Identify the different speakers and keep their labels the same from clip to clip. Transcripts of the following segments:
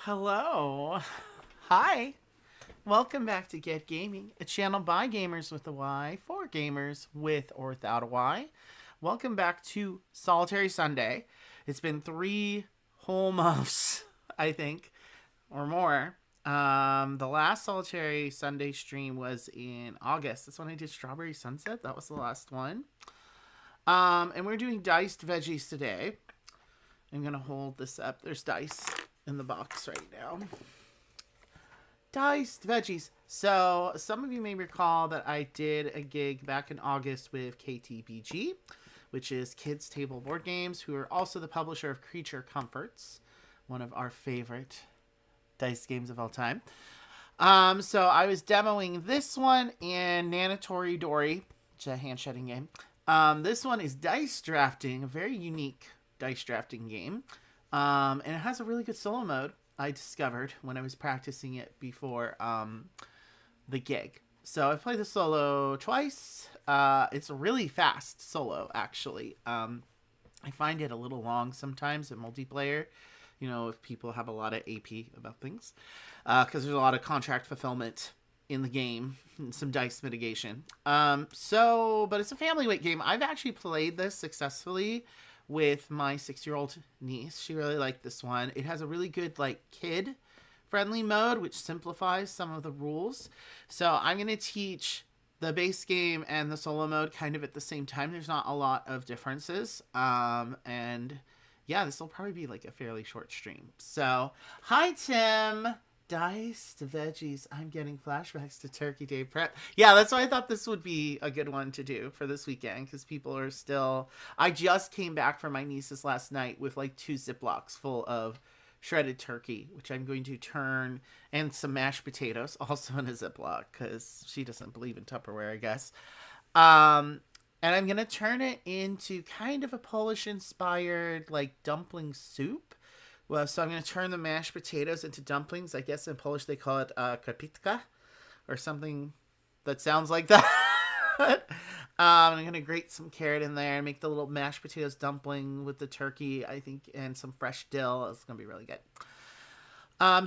Speaker 1: Hello. Hi. Welcome back to Get Gaming, a channel by gamers with a Y for gamers with or without a Y. Welcome back to Solitary Sunday. It's been 3 whole months, I think, or more. The last Solitary Sunday stream was in August. That's when I did Strawberry Sunset. That was the last one. And we're doing diced veggies today. I'm gonna hold this up. There's dice in the box right now. Diced veggies. So some of you may recall that I did a gig back in August with KTBG, which is Kids Table Board Games, who are also the publisher of Creature Comforts, one of our favorite dice games of all time. So I was demoing this one and Nanatori Dory, which is a hand shedding game. This one is dice drafting, a very unique dice drafting game. And it has a really good solo mode, I discovered when I was practicing it before the gig. So I've played the solo twice. It's a really fast solo, actually. I find it a little long sometimes in multiplayer, if people have a lot of AP about things. Because there's a lot of contract fulfillment in the game and some dice mitigation. But it's a family weight game. I've actually played this successfully with my 6-year-old niece. She really liked this one. It has a really good kid friendly mode, which simplifies some of the rules. So I'm going to teach the base game and the solo mode kind of at the same time. There's not a lot of differences. And yeah, this will probably be a fairly short stream. So hi, Tim. Diced veggies. I'm getting flashbacks to Turkey Day prep. Yeah, that's why I thought this would be a good one to do for this weekend, because people are still... I just came back from my niece's last night with 2 Ziplocs full of shredded turkey, which I'm going to turn, and some mashed potatoes, also in a Ziploc, because she doesn't believe in Tupperware, I guess. And I'm going to turn it into kind of a Polish-inspired, dumpling soup. Well, so I'm going to turn the mashed potatoes into dumplings. I guess in Polish they call it kapitka, or something that sounds like that. I'm going to grate some carrot in there and make the little mashed potatoes dumpling with the turkey, I think, and some fresh dill. It's going to be really good.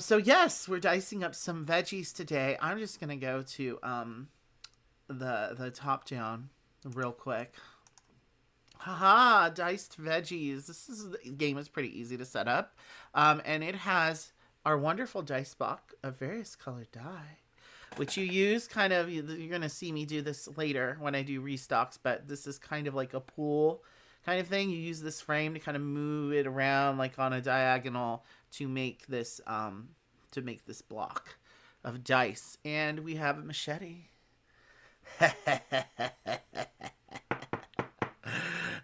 Speaker 1: So yes, we're dicing up some veggies today. I'm just going to go to the top down real quick. Haha, diced veggies. The game is pretty easy to set up. And it has our wonderful dice block of various colored dye, which you use you're going to see me do this later when I do restocks, but this is kind of like a pool kind of thing. You use this frame to kind of move it around on a diagonal to make this block of dice. And we have a machete.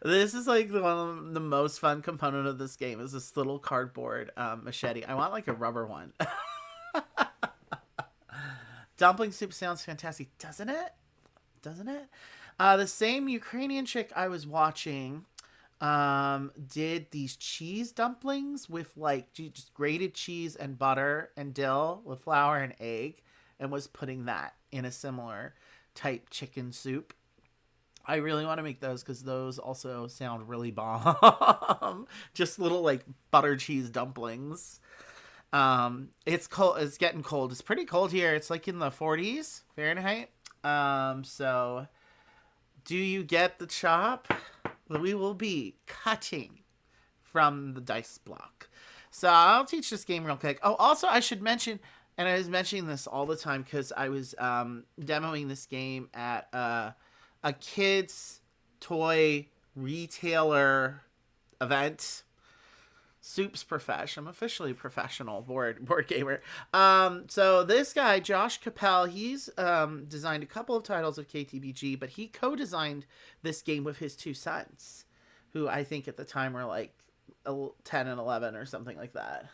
Speaker 1: This is one of the most fun component of this game is this little cardboard machete. I want a rubber one. Dumpling soup sounds fantastic, doesn't it? The same Ukrainian chick I was watching did these cheese dumplings with just grated cheese and butter and dill with flour and egg, and was putting that in a similar type chicken soup. I really want to make those because those also sound really bomb. Just little butter cheese dumplings. It's cold. It's getting cold. It's pretty cold here. It's in the 40s Fahrenheit. So do you get the chop? We will be cutting from the dice block. So I'll teach this game real quick. Oh, also I should mention, and I was mentioning this all the time because I was demoing this game at a kids toy retailer event. Soup's profession. I'm officially a professional board gamer. So this guy, Josh Capel, he's designed a couple of titles of KTBG, but he co-designed this game with his 2 sons, who I think at the time were 10 and 11 or something like that.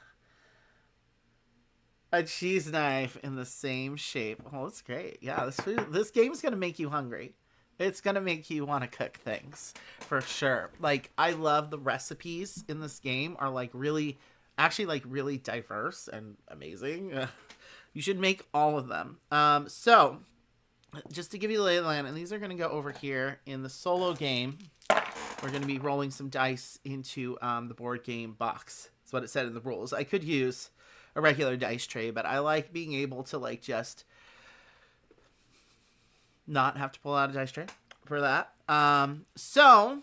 Speaker 1: A cheese knife in the same shape. Oh, that's great. Yeah, this game is going to make you hungry. It's going to make you want to cook things, for sure. I love the recipes in this game are really diverse and amazing. You should make all of them. So, just to give you the lay of the land, and these are going to go over here in the solo game. We're going to be rolling some dice into the board game box. That's what it said in the rules. I could use a regular dice tray, but I like being able to like just not have to pull out a dice tray for that. So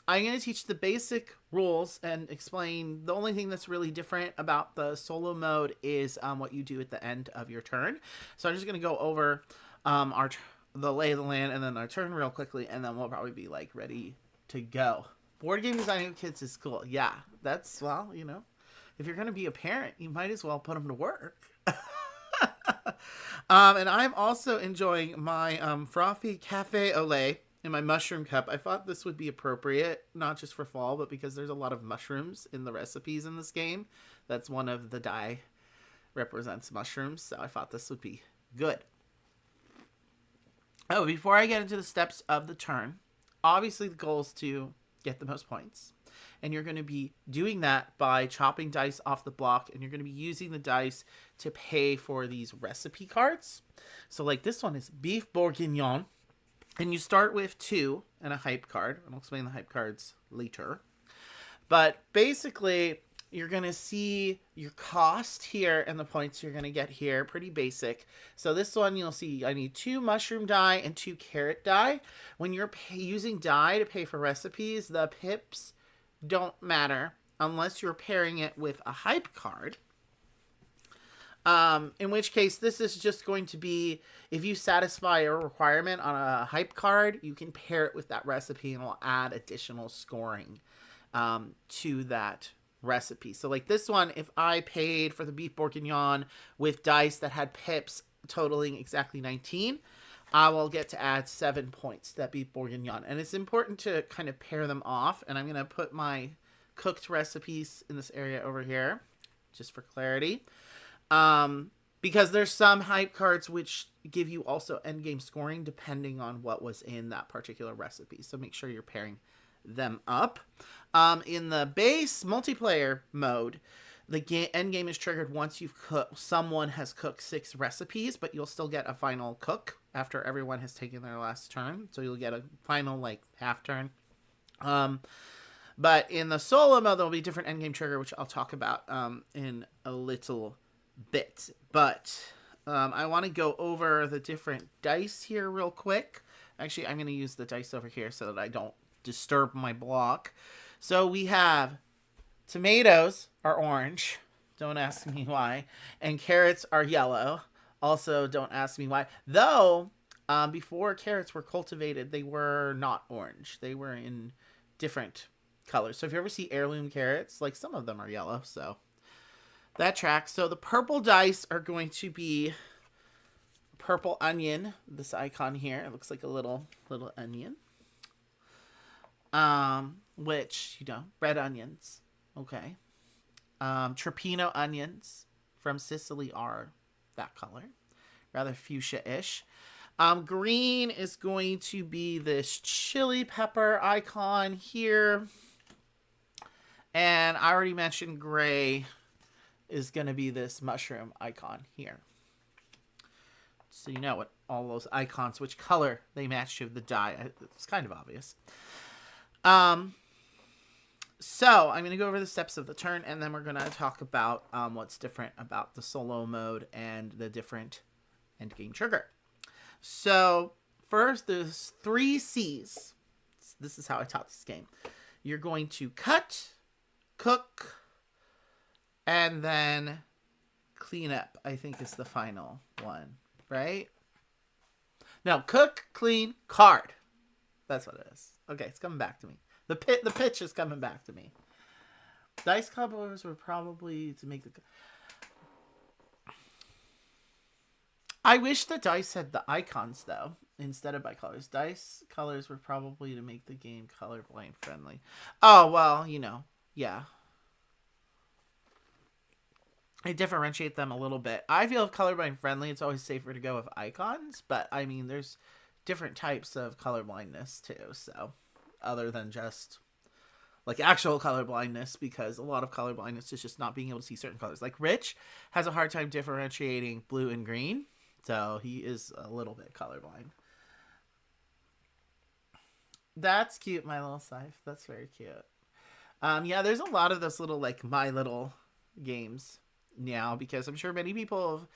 Speaker 1: I'm going to teach the basic rules and explain. The only thing that's really different about the solo mode is what you do at the end of your turn. So I'm just going to go over the lay of the land and then our turn real quickly, and then we'll probably be like ready to go. Board game designing with kids is cool. Yeah, that's, well, you know, if you're going to be a parent, you might as well put them to work. And I'm also enjoying my frothy cafe au lait in my mushroom cup. I thought this would be appropriate, not just for fall, but because there's a lot of mushrooms in the recipes in this game. That's one of the die represents mushrooms, so I thought this would be good. Oh, before I get into the steps of the turn, obviously the goal is to get the most points. And you're going to be doing that by chopping dice off the block, and you're going to be using the dice to pay for these recipe cards. So like this one is beef bourguignon, and you start with 2 and a hype card. I'll explain the hype cards later. But basically, you're going to see your cost here and the points you're going to get here. Pretty basic. So this one, you'll see I need 2 mushroom die and 2 carrot die. When you're using die to pay for recipes, the pips don't matter unless you're pairing it with a hype card. In which case, this is just going to be, if you satisfy a requirement on a hype card, you can pair it with that recipe and it'll add additional scoring to that recipe. So like this one, if I paid for the beef bourguignon with dice that had pips totaling exactly 19, I will get to add 7 points to that beef bourguignon. And it's important to kind of pair them off. And I'm going to put my cooked recipes in this area over here, just for clarity. Because there's some hype cards which give you also endgame scoring depending on what was in that particular recipe. So make sure you're pairing them up. In the base multiplayer mode, the endgame is triggered once you've cooked. Someone has cooked 6 recipes, but you'll still get a final cook after everyone has taken their last turn. So you'll get a final like half turn. But in the solo mode, there'll be a different endgame trigger, which I'll talk about in a little bit. But I want to go over the different dice here real quick. Actually, I'm going to use the dice over here so that I don't disturb my block. So we have tomatoes are orange. Don't ask me why. And carrots are yellow. Also, don't ask me why. Though, before carrots were cultivated, they were not orange. They were in different colors. So if you ever see heirloom carrots, like some of them are yellow. So that tracks. So the purple dice are going to be purple onion. This icon here, it looks like a little onion. Which, you know, red onions. Okay. Trapino onions from Sicily are that color. Rather fuchsia-ish. Green is going to be this chili pepper icon here. And I already mentioned gray is going to be this mushroom icon here. So you know what all those icons, which color they match to the die. It's kind of obvious. So I'm going to go over the steps of the turn, and then we're going to talk about what's different about the solo mode and the different endgame trigger. So first, there's 3 C's. This is how I taught this game. You're going to cut, cook, and then clean up, I think is the final one, right? No, cook, clean, card. That's what it is. Okay, it's coming back to me. The pitch is coming back to me. Dice colors were probably to make the... I wish the dice had the icons, though, instead of by colors. Dice colors were probably to make the game colorblind friendly. Oh, well, you know, yeah. I differentiate them a little bit. I feel if colorblind friendly, it's always safer to go with icons, but, I mean, there's different types of colorblindness, too, so... Other than just like actual color blindness, because a lot of color blindness is just not being able to see certain colors. Like Rich has a hard time differentiating blue and green, so he is a little bit colorblind. That's cute, my little scythe. That's very cute. Yeah, there's a lot of those little like My Little games now, because I'm sure many people have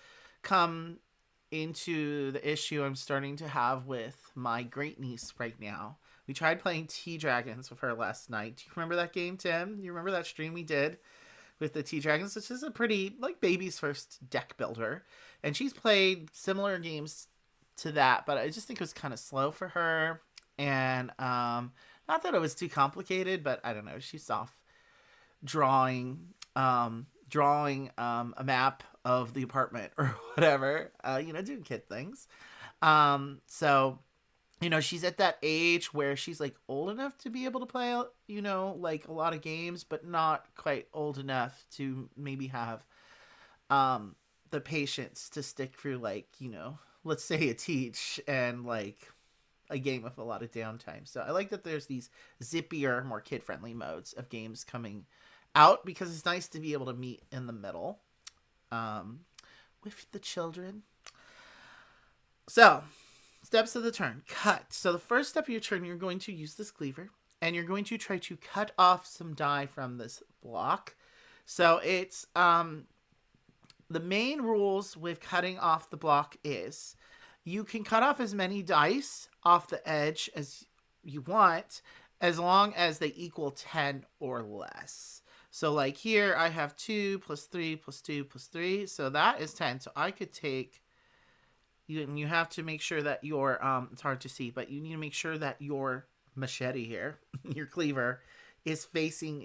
Speaker 1: come into the issue I'm starting to have with my great niece right now. We tried playing Tea Dragons with her last night. Do you remember that game, Tim? You remember that stream we did with the Tea Dragons, which is a pretty, like, baby's first deck builder. And she's played similar games to that, but I just think it was kind of slow for her. And not that it was too complicated, but I don't know. She's off drawing a map of the apartment or whatever, doing kid things. So, she's at that age where she's like old enough to be able to play, like a lot of games, but not quite old enough to maybe have the patience to stick through, like, let's say a teach and like a game with a lot of downtime. So I like that there's these zippier, more kid-friendly modes of games coming out, because it's nice to be able to meet in the middle with the children. So, steps of the turn. Cut. So the first step of your turn, you're going to use this cleaver, and you're going to try to cut off some die from this block. So it's the main rules with cutting off the block is you can cut off as many dice off the edge as you want, as long as they equal 10 or less. So like here, I have 2 plus 3 plus 2 plus 3. So that is 10. So I could take, you have to make sure that your, it's hard to see, but you need to make sure that your machete here, your cleaver, is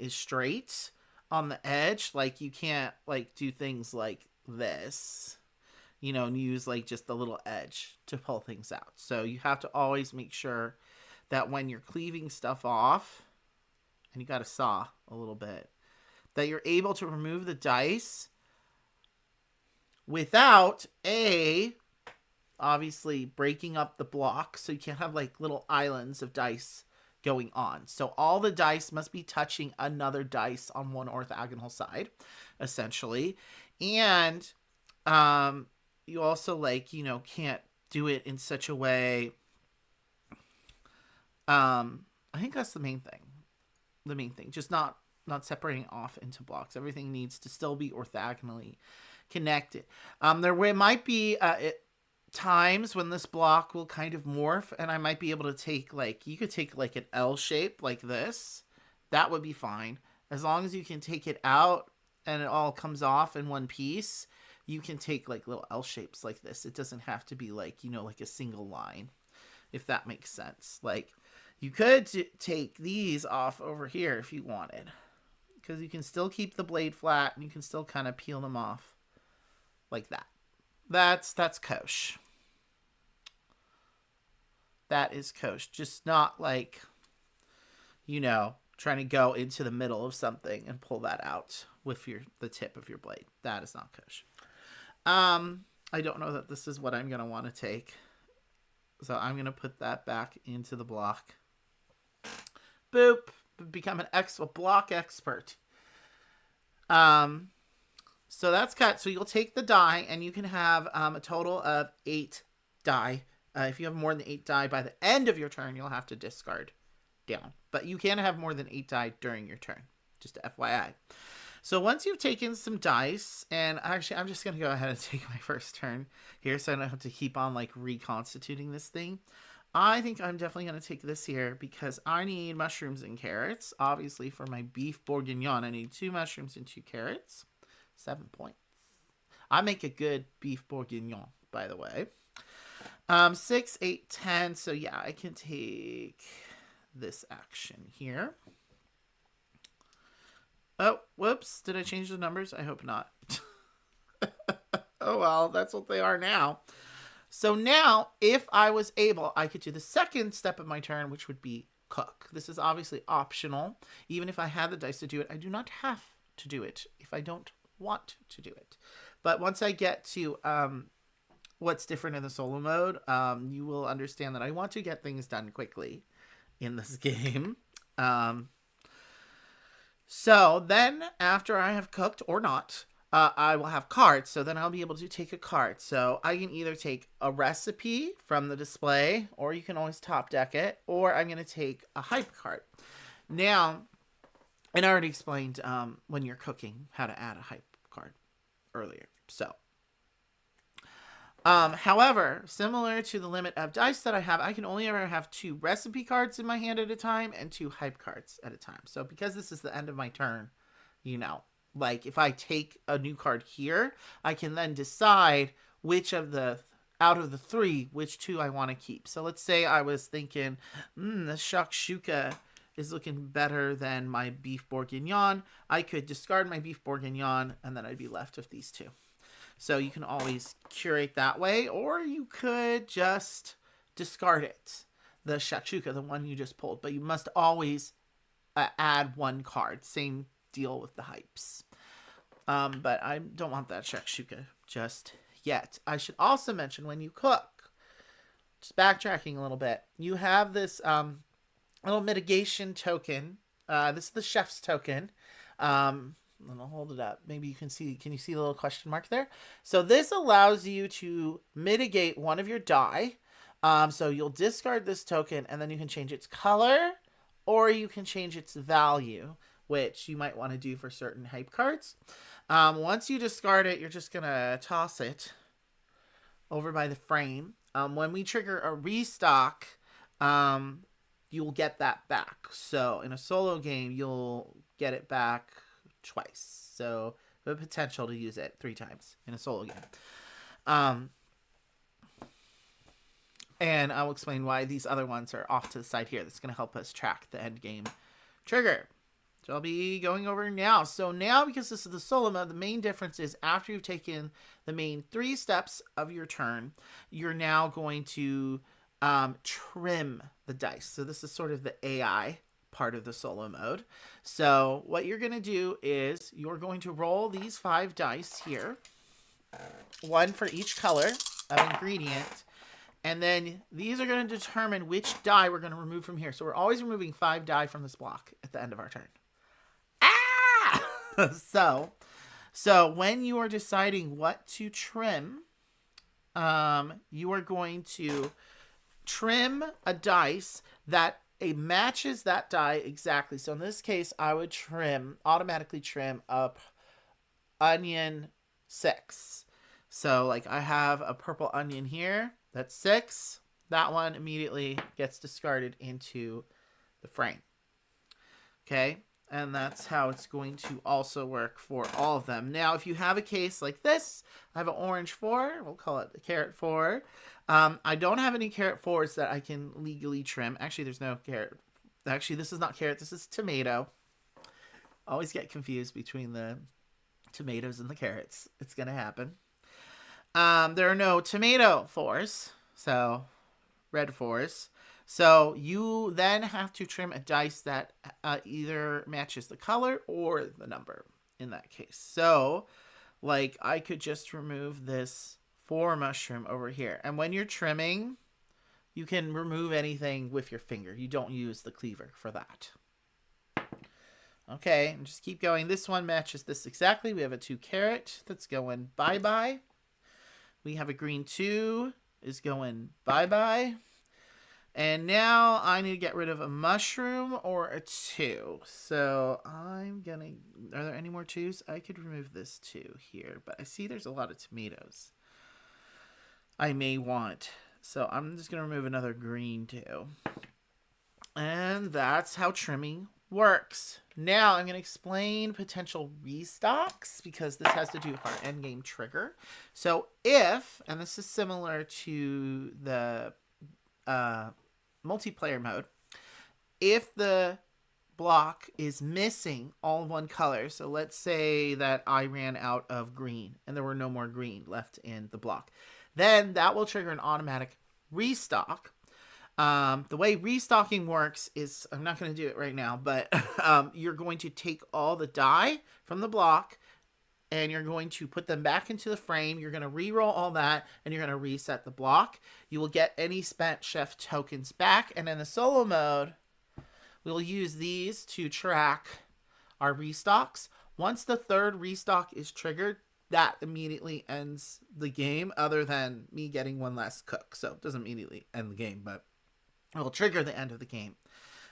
Speaker 1: straight on the edge. Like you can't like do things like this, and use like just the little edge to pull things out. So you have to always make sure that when you're cleaving stuff off, and you got to saw a little bit, that you're able to remove the dice without obviously breaking up the block. So you can't have like little islands of dice going on. So all the dice must be touching another dice on one orthogonal side, essentially. And you also can't do it in such a way. I think that's the main thing. Just not separating off into blocks. Everything needs to still be orthogonally connected. There might be times when this block will kind of morph, and I might be able to take you could take like an L shape like this. That would be fine. As long as you can take it out and it all comes off in one piece, you can take like little L shapes like this. It doesn't have to be like, like a single line, if that makes sense. Like you could take these off over here if you wanted, because you can still keep the blade flat and you can still kind of peel them off like that. That's kosh. That is kosh. Just not like, trying to go into the middle of something and pull that out with the tip of your blade. That is not kosh. I don't know that this is what I'm going to want to take. So I'm going to put that back into the block. Boop. Become a block expert. So that's cut. So you'll take the die, and you can have a total of 8 die. If you have more than 8 die by the end of your turn, you'll have to discard down. But you can have more than 8 die during your turn. Just FYI. So once you've taken some dice, and actually I'm just going to go ahead and take my first turn here so I don't have to keep on like reconstituting this thing. I think I'm definitely going to take this here because I need mushrooms and carrots. Obviously for my beef bourguignon, I need 2 mushrooms and 2 carrots. 7 points. I make a good beef bourguignon, by the way. 6, 8, 10. So yeah, I can take this action here. Oh, whoops. Did I change the numbers? I hope not. Oh, well, that's what they are now. So now, if I was able, I could do the second step of my turn, which would be cook. This is obviously optional. Even if I had the dice to do it, I do not have to do it if I don't want to do it. But once I get to what's different in the solo mode, you will understand that I want to get things done quickly in this game. So then after I have cooked or not, I will have cards. So then I'll be able to take a card. So I can either take a recipe from the display, or you can always top deck it, or I'm going to take a hype card. Now, and I already explained when you're cooking how to add a hype card earlier. So, however, similar to the limit of dice that I have, I can only ever have 2 recipe cards in my hand at a time and 2 hype cards at a time. So because this is the end of my turn, you know, like if I take a new card here, I can then decide which of the, out of the 3, which 2 I want to keep. So let's say I was thinking, the shakshuka is looking better than my beef bourguignon. I could discard my beef bourguignon and then I'd be left with these 2. So you can always curate that way, or you could just discard it, the shakshuka, the one you just pulled. But you must always add 1 card. Same deal with the hypes. But I don't want that shakshuka just yet. I should also mention when you cook, just backtracking a little bit, you have this little mitigation token. This is the chef's token. And I'll hold it up. Maybe you can see, can you see the little question mark there? So this allows you to mitigate one of your die. So you'll discard this token and then you can change its color or you can change its value, which you might want to do for certain hype cards. Once you discard it, you're just going to toss it over by the frame. When we trigger a restock, you'll get that back. So in a solo game, you'll get it back twice. So the potential to use it 3 times in a solo game. And I'll explain why these other ones are off to the side here. That's going to help us track the end game trigger. So I'll be going over now. So now, because this is the solo mode, the main difference is after you've taken the main 3 steps of your turn, you're now going to trim the dice. So this is sort of the AI part of the solo mode. So what you're going to do is you're going to roll these 5 dice here, 1 for each color of ingredient, and then these are going to determine which die we're going to remove from here. So we're always removing 5 die from this block at the end of our turn. So when you are deciding what to trim, you are going to trim a dice that it matches that die exactly. So in this case, I would automatically trim up onion 6. So like I have a purple onion here. That's 6. That one immediately gets discarded into the frame. Okay. And that's how it's going to also work for all of them. Now, if you have a case like this, I have an orange 4. We'll call it the carrot 4. I don't have any carrot 4s that I can legally trim. Actually, there's no carrot. Actually, this is not carrot. This is tomato. Always get confused between the tomatoes and the carrots. It's going to happen. There are no tomato 4s. So, red 4s. So you then have to trim a dice that either matches the color or the number in that case. So, like, I could just remove this 4 mushroom over here. And when you're trimming, you can remove anything with your finger. You don't use the cleaver for that. Okay, and just keep going. This one matches this exactly. We have a 2 carrot that's going bye-bye. We have a green 2 is going bye-bye. And now I need to get rid of a mushroom or a 2. So I'm going to... Are there any more 2s? I could remove this 2 here. But I see there's a lot of tomatoes I may want. So I'm just going to remove another green 2. And that's how trimming works. Now I'm going to explain potential restocks because this has to do with our endgame trigger. So if, and this is similar to the... multiplayer mode, if the block is missing all of one color, so let's say that I ran out of green and there were no more green left in the block, then that will trigger an automatic restock. The way restocking works is, I'm not going to do it right now, but you're going to take all the die from the block and you're going to put them back into the frame. You're going to re-roll all that, and you're going to reset the block. You will get any spent chef tokens back, and in the solo mode, we'll use these to track our restocks. Once the 3rd restock is triggered, that immediately ends the game, other than me getting 1 last cook. So it doesn't immediately end the game, but it will trigger the end of the game.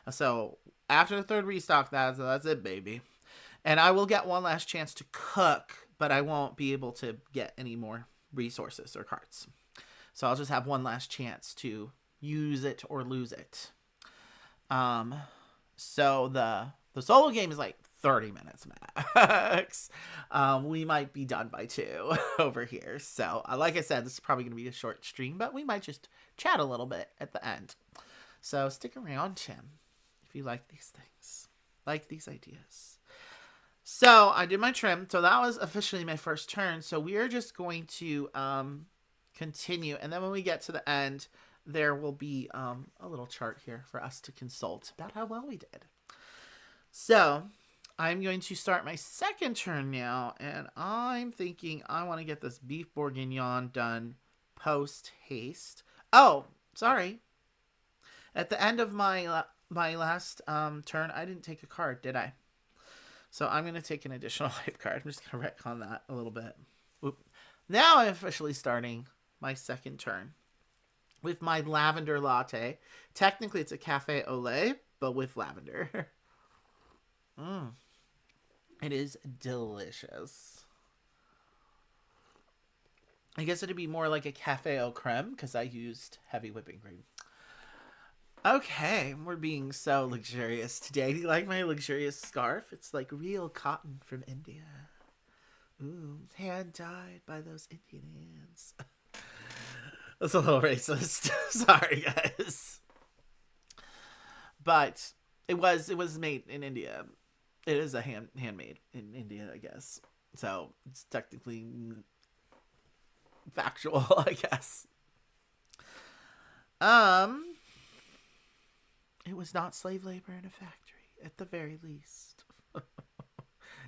Speaker 1: So after the 3rd restock, that's it, baby. And I will get 1 last chance to cook but I won't be able to get any more resources or cards. So I'll just have one last chance to use it or lose it. So the solo game is like 30 minutes max. We might be done by 2 over here. So like I said, this is probably going to be a short stream, but we might just chat a little bit at the end. So stick around, Tim, if you like these things, like these ideas. So I did my trim. So that was officially my first turn. So we are just going to continue. And then when we get to the end, there will be a little chart here for us to consult about how well we did. So I'm going to start my second turn now. And I'm thinking I want to get this beef bourguignon done post haste. Oh, sorry. At the end of my last turn, I didn't take a card, did I? So I'm going to take an additional hype card. I'm just going to retcon that a little bit. Oop. Now I'm officially starting my second turn with my lavender latte. Technically, it's a cafe au lait, but with lavender. It is delicious. I guess it'd be more like a cafe au creme because I used heavy whipping cream. Okay, we're being so luxurious today. Do you like my luxurious scarf? It's like real cotton from India. Ooh, hand dyed by those Indians. That's a little racist. Sorry, guys. But it was made in India. It is a handmade in India, I guess. So it's technically factual, I guess. It was not slave labor in a factory, at the very least.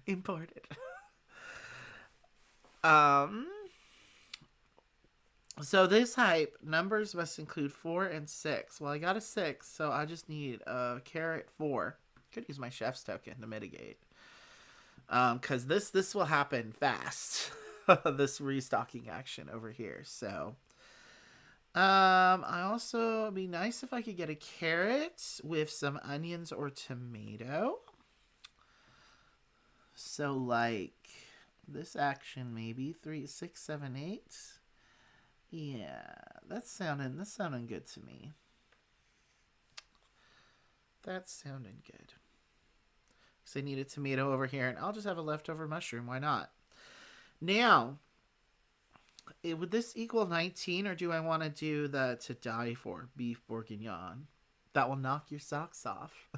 Speaker 1: Imported. So this hype, numbers must include 4 and 6. Well, I got a 6, so I just need a carrot 4. Could use my chef's token to mitigate. Because this will happen fast. This restocking action over here, so... I also, it'd be nice if I could get a carrot with some onions or tomato. So like this action, maybe 3, 6, 7, 8. Yeah, that's sounding good to me. That's sounding good. Because I need a tomato over here, and I'll just have a leftover mushroom. Why not? Now, would this equal 19, or do I want to do the to die for beef bourguignon? That will knock your socks off.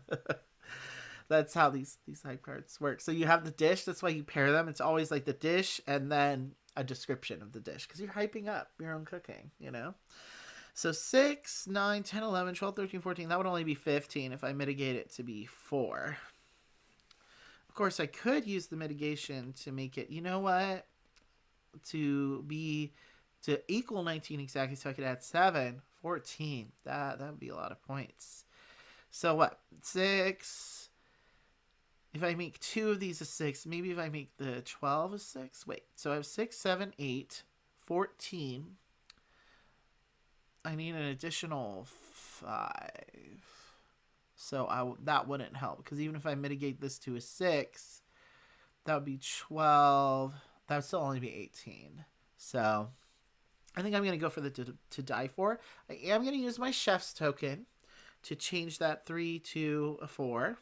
Speaker 1: That's how these hype cards work. So you have the dish. That's why you pair them. It's always like the dish and then a description of the dish because you're hyping up your own cooking, you know? So 6, 9, 10, 11, 12, 13, 14. That would only be 15 if I mitigate it to be 4. Of course, I could use the mitigation to make it, you know what? To equal 19 exactly, so I could add 7, 14. That would be a lot of points. So what? 6. If I make 2 of these a 6, maybe if I make the 12 a 6. Wait, so I have 6, 7, 8, 14. I need an additional 5. So that wouldn't help because even if I mitigate this to a 6, that would be 12. That would still only be 18. So I think I'm going to go for the to die for. I am going to use my chef's token to change that 3 to a 4.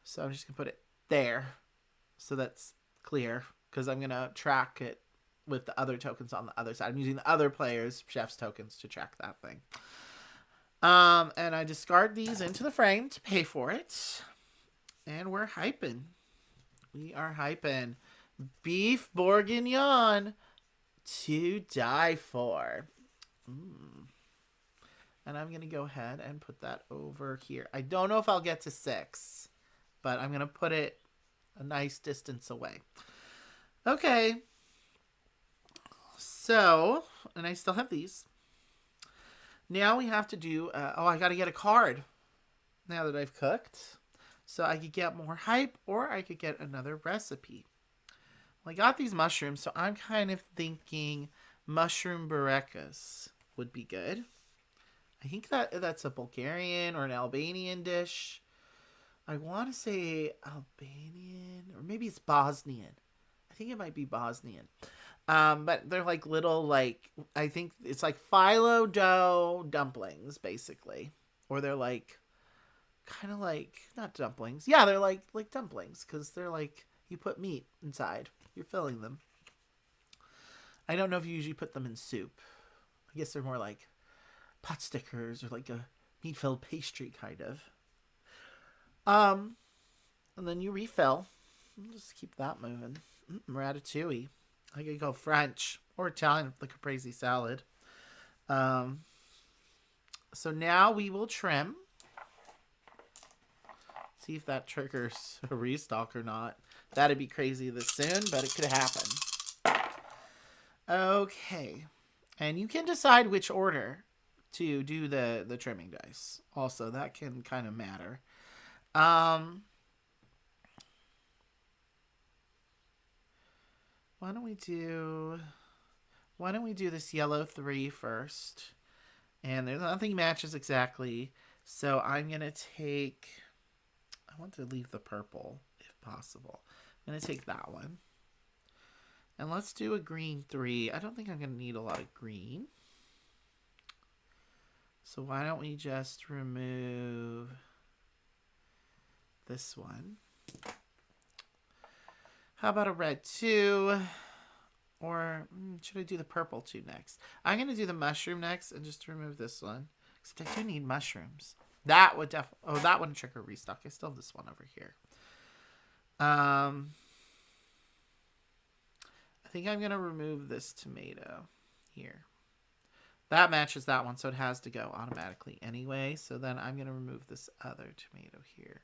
Speaker 1: So I'm just going to put it there. So that's clear because I'm going to track it with the other tokens on the other side. I'm using the other player's chef's tokens to track that thing. And I discard these into the frame to pay for it. And we're hyping. We are hyping beef bourguignon to die for. And I'm going to go ahead and put that over here. I don't know if I'll get to 6, but I'm going to put it a nice distance away. Okay. So, and I still have these. Now we have to do, I got to get a card now that I've cooked. So I could get more hype or I could get another recipe. Well, I got these mushrooms, so I'm kind of thinking mushroom burekas would be good. I think that's a Bulgarian or an Albanian dish. I want to say Albanian, or maybe it's Bosnian. I think it might be Bosnian. But they're like little, like, I think it's like phyllo dough dumplings, basically. Or they're like, kind of like, not dumplings. Yeah, they're like dumplings, because they're like, you put meat inside. You're filling them. I don't know if you usually put them in soup. I guess they're more like pot stickers or like a meat-filled pastry, kind of. And then you refill. Just keep that moving. Ratatouille. I could go French or Italian, the caprese salad. So now we will trim. See if that triggers a restock or not. That'd be crazy this soon, but it could happen. Okay. And you can decide which order to do the trimming dice. Also, that can kind of matter. Why don't we do this yellow 3 first? And there's nothing matches exactly. So I'm going to take... I want to leave the purple, if possible. I'm going to take that one. And let's do a green 3. I don't think I'm going to need a lot of green. So why don't we just remove this one? How about a red 2? Or should I do the purple 2 next? I'm going to do the mushroom next and just remove this one. Except I do need mushrooms. That would definitely... Oh, that wouldn't trigger restock. I still have this one over here. I think I'm going to remove this tomato here. That matches that one, so it has to go automatically anyway. So then I'm going to remove this other tomato here.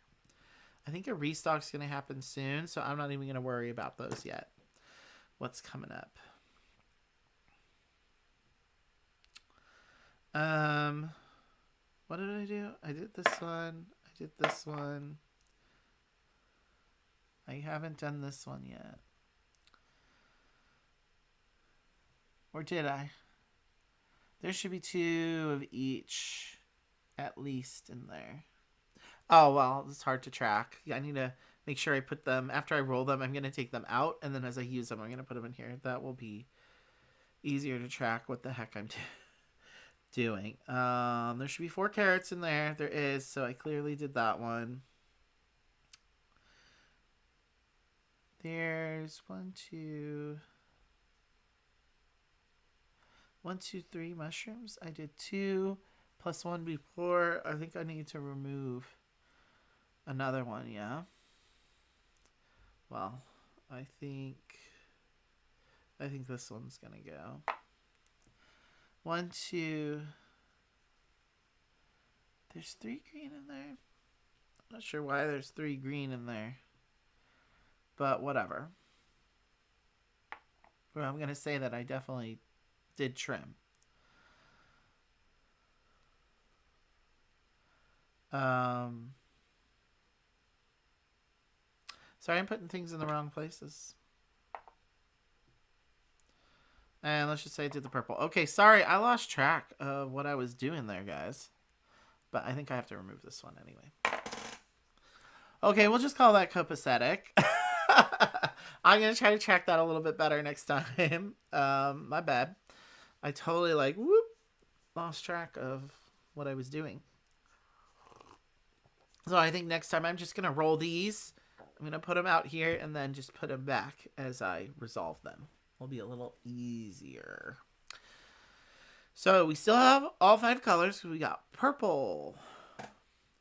Speaker 1: I think a restock's going to happen soon, so I'm not even going to worry about those yet. What's coming up? What did I do? I did this one. I did this one. I haven't done this one yet. Or did I? There should be 2 of each, at least, in there. Oh, well, it's hard to track. I need to make sure I put them, after I roll them, I'm going to take them out, and then as I use them, I'm going to put them in here. That will be easier to track what the heck I'm doing. There should be 4 carrots in there. There is, so I clearly did that one. There's 1, 2, 3 mushrooms. I did 2 plus 1 before. I think I need to remove another one, yeah. Well, I think this one's gonna go. 1, 2. There's 3 green in there. I'm not sure why there's 3 green in there, but whatever. Well, I'm gonna say that I definitely did trim. Sorry, I'm putting things in the wrong places. And let's just say I did the purple. Okay, sorry, I lost track of what I was doing there, guys. But I think I have to remove this one anyway. Okay, we'll just call that copacetic. I'm going to try to track that a little bit better next time. My bad. I totally, lost track of what I was doing. So I think next time I'm just going to roll these. I'm going to put them out here and then just put them back as I resolve them. Will be a little easier. So we still have all 5 colors. We got purple,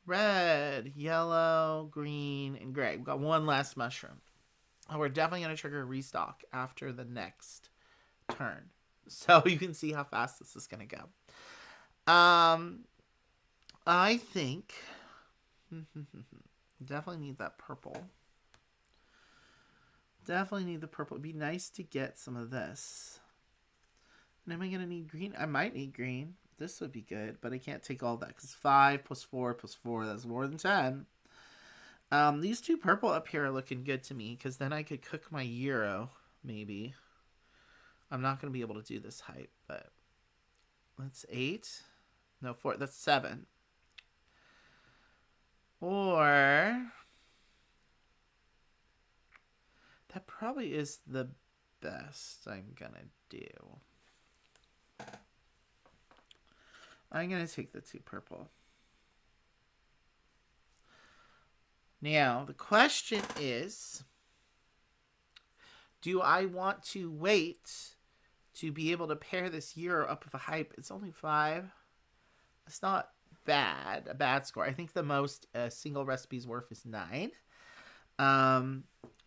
Speaker 1: red, yellow, green, and gray. We've got 1 last mushroom. And we're definitely going to trigger restock after the next turn. So you can see how fast this is going to go. I think definitely need that purple. Definitely need the purple. It'd be nice to get some of this. And am I going to need green? I might need green. This would be good, but I can't take all that because 5 plus 4 plus 4, that's more than 10. These 2 purple up here are looking good to me because then I could cook my gyro, maybe. I'm not going to be able to do this height, but that's 8. No, 4. That's 7. Or that probably is the best I'm gonna do. I'm gonna take the 2 purple. Now, the question is, do I want to wait to be able to pair this Euro up with a hype? It's only 5. It's not bad, a bad score. I think the most a single recipe's worth is 9.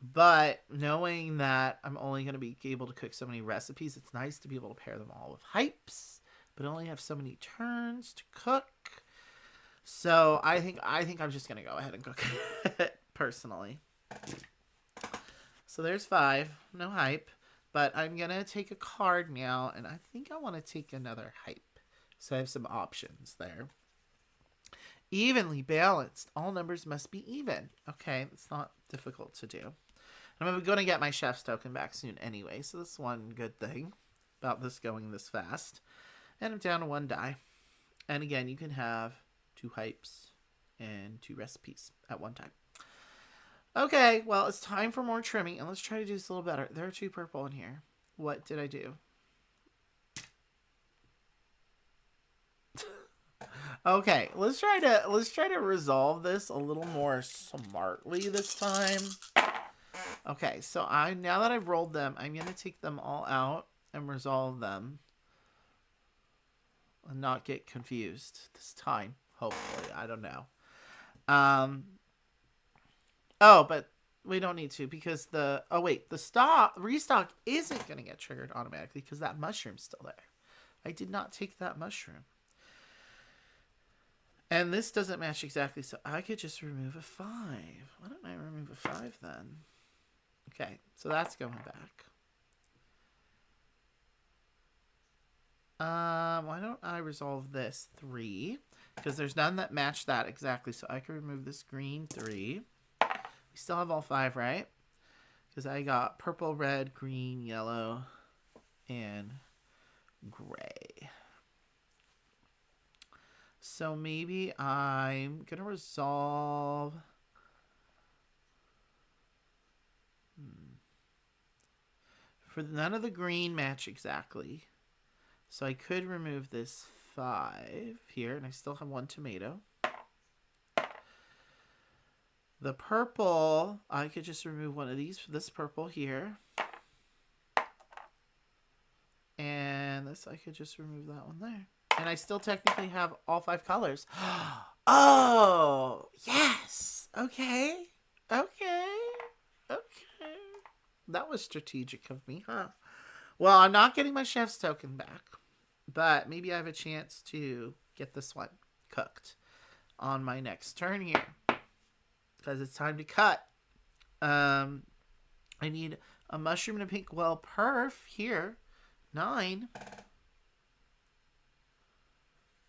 Speaker 1: But knowing that I'm only going to be able to cook so many recipes, it's nice to be able to pair them all with hypes, but only have so many turns to cook. So I think I'm just going to go ahead and cook it personally. So there's 5, no hype, but I'm going to take a card now, and I think I want to take another hype. So I have some options there. Evenly balanced. All numbers must be even. Okay, it's not difficult to do. I'm going to get my chef's token back soon anyway, so that's one good thing about this going this fast. And I'm down to 1 die. And again, you can have 2 hypes and 2 recipes at one time. Okay, well, it's time for more trimming, and let's try to do this a little better. There are 2 purple in here. What did I do? Okay, let's try to resolve this a little more smartly this time. Okay, so now that I've rolled them, I'm gonna take them all out and resolve them, and not get confused this time. Hopefully, I don't know. Oh, but we don't need to because the restock isn't gonna get triggered automatically because that mushroom's still there. I did not take that mushroom. And this doesn't match exactly, so I could just remove a 5. Why don't I remove a 5 then? Okay, so that's going back. Why don't I resolve this 3? Because there's none that match that exactly, so I can remove this green 3. We still have all 5, right? Because I got purple, red, green, yellow, and gray. So maybe I'm going to resolve... For none of the green match exactly. So I could remove this 5 here, and I still have 1 tomato. The purple, I could just remove one of these, this purple here. And this, I could just remove that one there. And I still technically have all 5 colors. Oh, yes. Okay. Okay. Okay. That was strategic of me, huh? Well, I'm not getting my chef's token back. But maybe I have a chance to get this one cooked on my next turn here. Because it's time to cut. I need a mushroom and a pink well perf here. 9.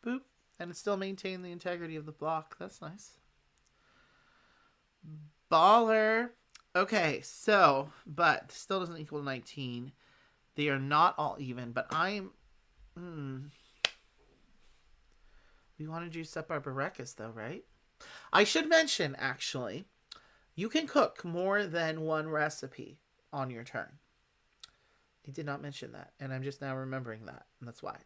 Speaker 1: Boop. And it still maintained the integrity of the block. That's nice. Baller. Okay, so, but still doesn't equal 19. They are not all even, but I'm... We want to juice up our Barecas, though, right? I should mention, actually, you can cook more than 1 recipe on your turn. I did not mention that, and I'm just now remembering that, and that's why.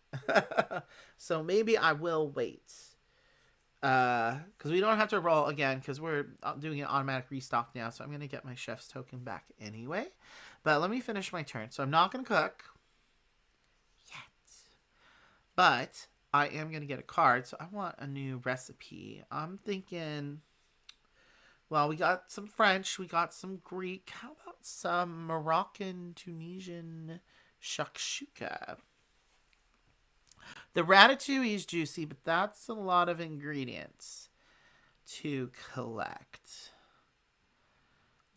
Speaker 1: So maybe I will wait. Because we don't have to roll again, because we're doing an automatic restock now, so I'm going to get my chef's token back anyway. But let me finish my turn. So I'm not going to cook yet. But I am going to get a card, so I want a new recipe. I'm thinking, well, we got some French, we got some Greek. How about some Moroccan, Tunisian shakshuka? The ratatouille is juicy, but that's a lot of ingredients to collect.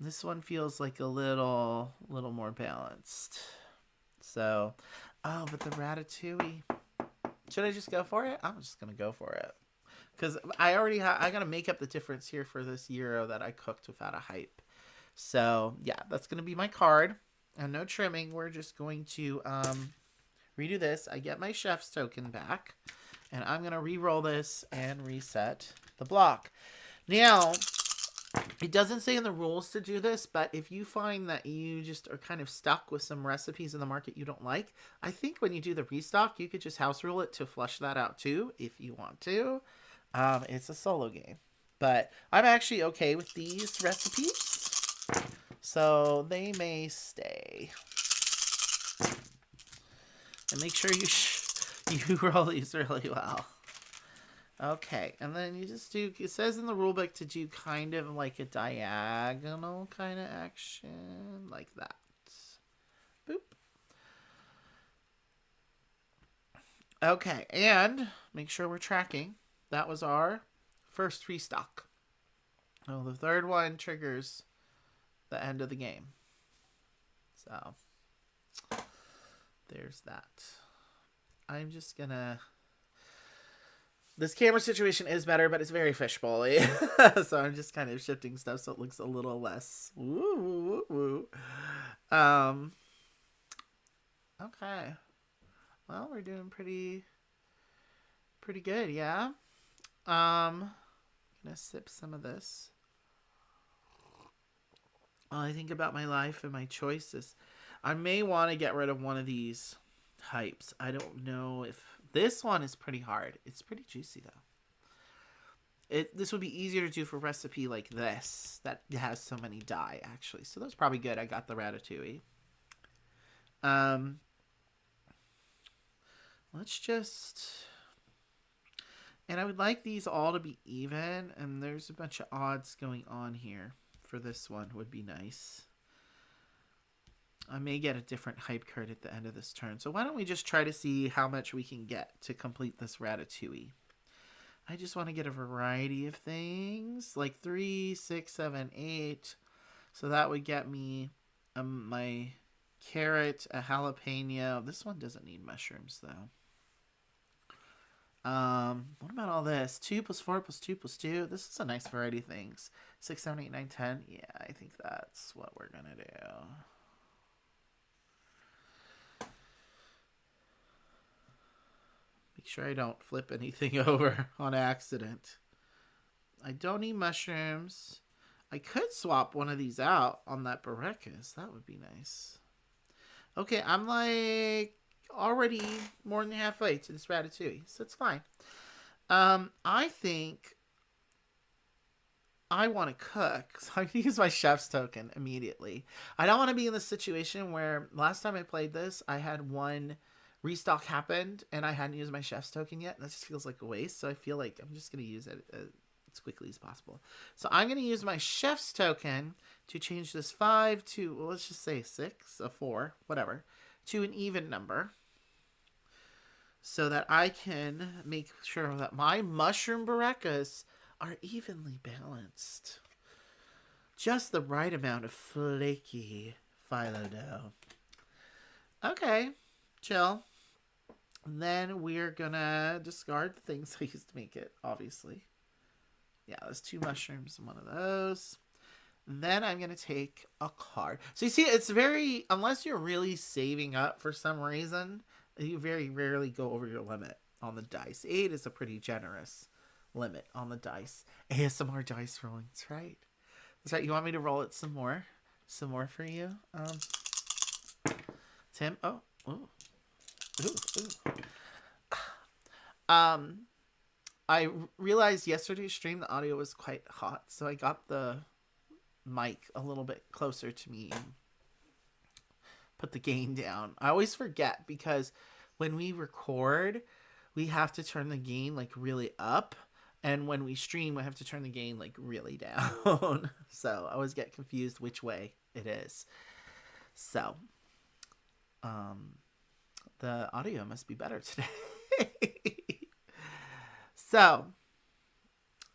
Speaker 1: This one feels like a little more balanced. So, oh, but the ratatouille. Should I just go for it? I'm just going to go for it. Because I got to make up the difference here for this gyro that I cooked without a hype. So, yeah, that's going to be my card. And no trimming. We're just going to redo this. I get my chef's token back. And I'm going to re-roll this and reset the block. Now, it doesn't say in the rules to do this, but if you find that you just are kind of stuck with some recipes in the market you don't like, I think when you do the restock, you could just house rule it to flush that out too, if you want to. It's a solo game. But I'm actually okay with these recipes, so they may stay. And make sure you roll these really well. Okay, and then you just do, it says in the rulebook to do kind of like a diagonal kind of action, like that. Boop. Okay, and make sure we're tracking. That was our first restock. Oh, the third one triggers the end of the game. So, there's that. I'm just gonna... This camera situation is better, but it's very fishbowl-y. So I'm just kind of shifting stuff so it looks a little less woo woo woo. Okay. Well, we're doing pretty good, yeah. I'm gonna sip some of this. While I think about my life and my choices, I may want to get rid of one of these types. I don't know if this one is pretty hard. It's pretty juicy though. This would be easier to do for a recipe like this that has so many dye actually. So that's probably good. I got the ratatouille. Let's just, and I would like these all to be even, and there's a bunch of odds going on here for this one. Would be nice. I may get a different hype card at the end of this turn. So why don't we just try to see how much we can get to complete this ratatouille. I just want to get a variety of things. Like 3, 6, 7, 8. So that would get me my carrot, a jalapeno. This one doesn't need mushrooms though. What about all this? 2 plus 4 plus 2 plus 2. This is a nice variety of things. 6, 7, 8, 9, 10. Yeah, I think that's what we're going to do. Make sure I don't flip anything over on accident. I don't need mushrooms. I could swap one of these out on that Barrekas. That would be nice. Okay, I'm like already more than halfway to this ratatouille, so it's fine. I think I want to cook, so I'm going to use my chef's token immediately. I don't want to be in the situation where last time I played this, I had one restock happened and I hadn't used my chef's token yet. And that just feels like a waste, so I feel like I'm just going to use it as quickly as possible. So I'm going to use my chef's token to change this 5 to, well, let's just say 6, a 4, whatever, to an even number, so that I can make sure that my mushroom Barrekas are evenly balanced. Just the right amount of flaky phyllo dough. Okay, chill. And then we're gonna discard the things I used to make it, obviously. Yeah, there's 2 mushrooms and 1 of those. And then I'm gonna take a card. So you see, it's very, unless you're really saving up for some reason, you very rarely go over your limit on the dice. 8 is a pretty generous limit on the dice. ASMR dice rolling. That's right. That's right. You want me to roll it some more? Some more for you? Tim? Oh. Ooh. Ooh. I realized yesterday's stream the audio was quite hot, so I got the mic a little bit closer to me and put the gain down. I always forget because when we record, we have to turn the gain like really up, and when we stream, we have to turn the gain like really down. So I always get confused which way it is. So, the audio must be better today. So,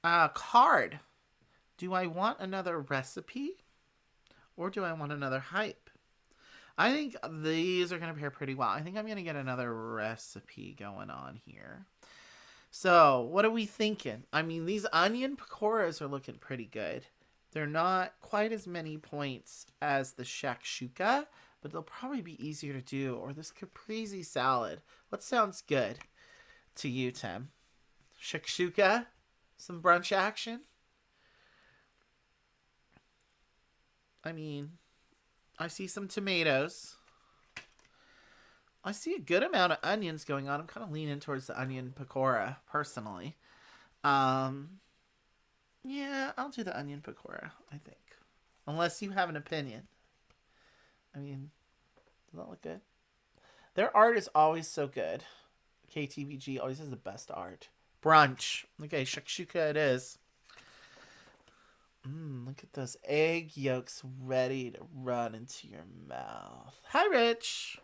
Speaker 1: card. Do I want another recipe or do I want another hype? I think these are going to pair pretty well. I think I'm going to get another recipe going on here. So, what are we thinking? I mean, these onion pakoras are looking pretty good. They're not quite as many points as the shakshuka, but they'll probably be easier to do. Or this caprese salad. What sounds good to you, Tim? Shakshuka? Some brunch action? I mean, I see some tomatoes. I see a good amount of onions going on. I'm kind of leaning towards the onion pakora, personally. Yeah, I'll do the onion pakora, I think. Unless you have an opinion. I mean, does that look good? Their art is always so good. KTVG always has the best art. Brunch. Okay, shakshuka it is. Look at those egg yolks ready to run into your mouth. Hi, Rich.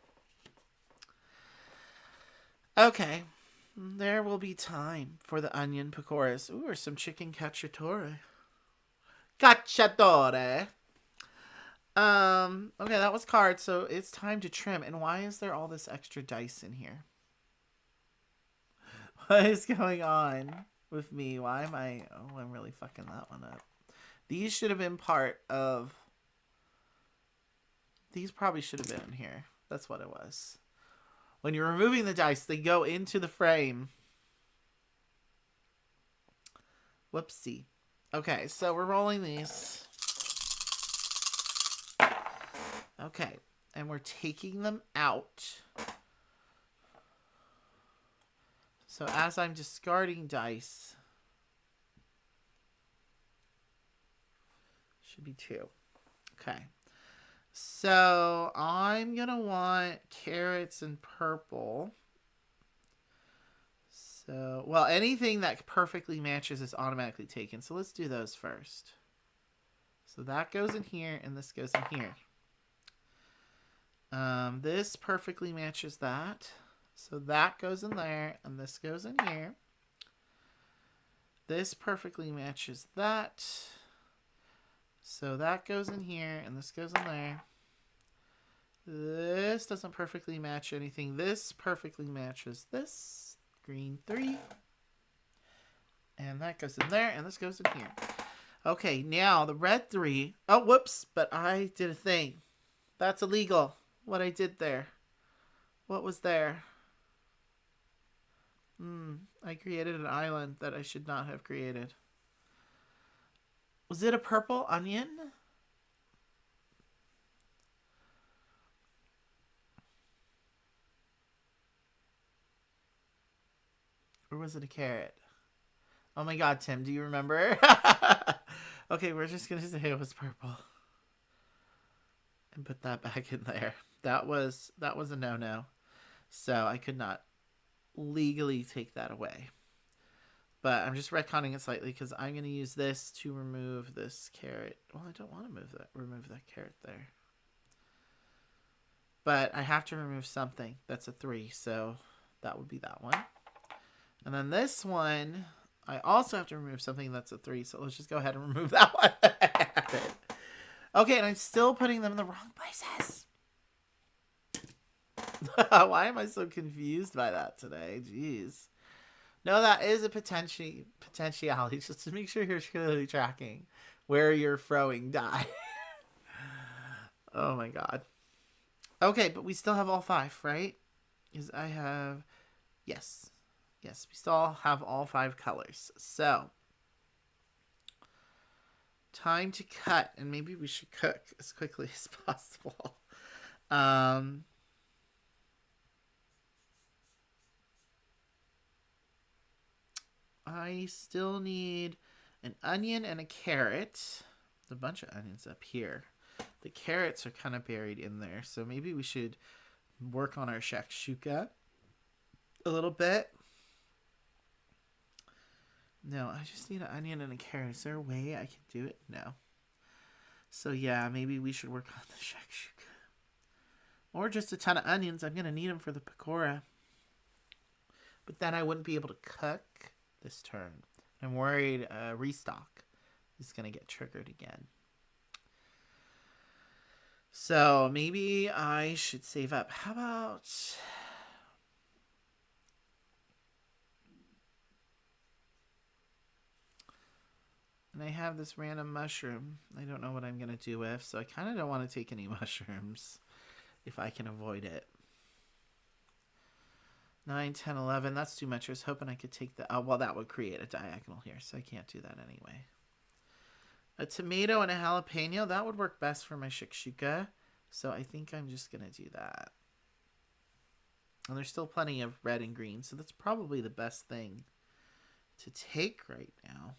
Speaker 1: Okay. There will be time for the onion pakoras. Ooh, or some chicken cacciatore. Cacciatore. Okay, that was cards, so it's time to trim. And why is there all this extra dice in here? What is going on with me? Why am I... Oh, I'm really fucking that one up. These should have been part of... These probably should have been in here. That's what it was. When you're removing the dice, they go into the frame. Whoopsie. Okay, so we're rolling these. Okay, and we're taking them out. So as I'm discarding dice, should be 2. Okay. So I'm going to want carrots and purple. So, well, anything that perfectly matches is automatically taken. So let's do those first. So that goes in here and this goes in here. This perfectly matches that. So that goes in there and this goes in here. This perfectly matches that. So that goes in here and this goes in there. This doesn't perfectly match anything. This perfectly matches this. Green 3. And that goes in there and this goes in here. Okay, now the red 3. Oh, whoops, but I did a thing. That's illegal. What I did there. What was there? I created an island that I should not have created. Was it a purple onion? Or was it a carrot? Oh my god, Tim, do you remember? Okay, we're just going to say it was purple. And put that back in there. That was a no-no. So I could not legally take that away. But I'm just retconning it slightly because I'm going to use this to remove this carrot. Well, I don't want to remove that carrot there. But I have to remove something. That's a 3, so that would be that one. And then this one, I also have to remove something that's a 3, so let's just go ahead and remove that one. Okay, and I'm still putting them in the wrong places. Why am I so confused by that today? Jeez. No, that is a potentiality, just to make sure you're clearly tracking where you're throwing die. Oh my god. Okay, but we still have all 5, right? Because I have... Yes. Yes, we still have all 5 colors. So, time to cut, and maybe we should cook as quickly as possible. I still need an onion and a carrot. There's a bunch of onions up here. The carrots are kind of buried in there, so maybe we should work on our shakshuka a little bit. No, I just need an onion and a carrot. Is there a way I can do it? No. So yeah, maybe we should work on the shakshuka. Or just a ton of onions. I'm going to need them for the pakora. But then I wouldn't be able to cook this turn. I'm worried Restock is going to get triggered again. So maybe I should save up. How about... And I have this random mushroom. I don't know what I'm going to do with, so I kind of don't want to take any mushrooms if I can avoid it. 9, 10, 11. That's too much. I was hoping I could take the... Oh, well, that would create a diagonal here, so I can't do that anyway. A tomato and a jalapeno, that would work best for my shakshuka. So I think I'm just going to do that. And there's still plenty of red and green, so that's probably the best thing to take right now.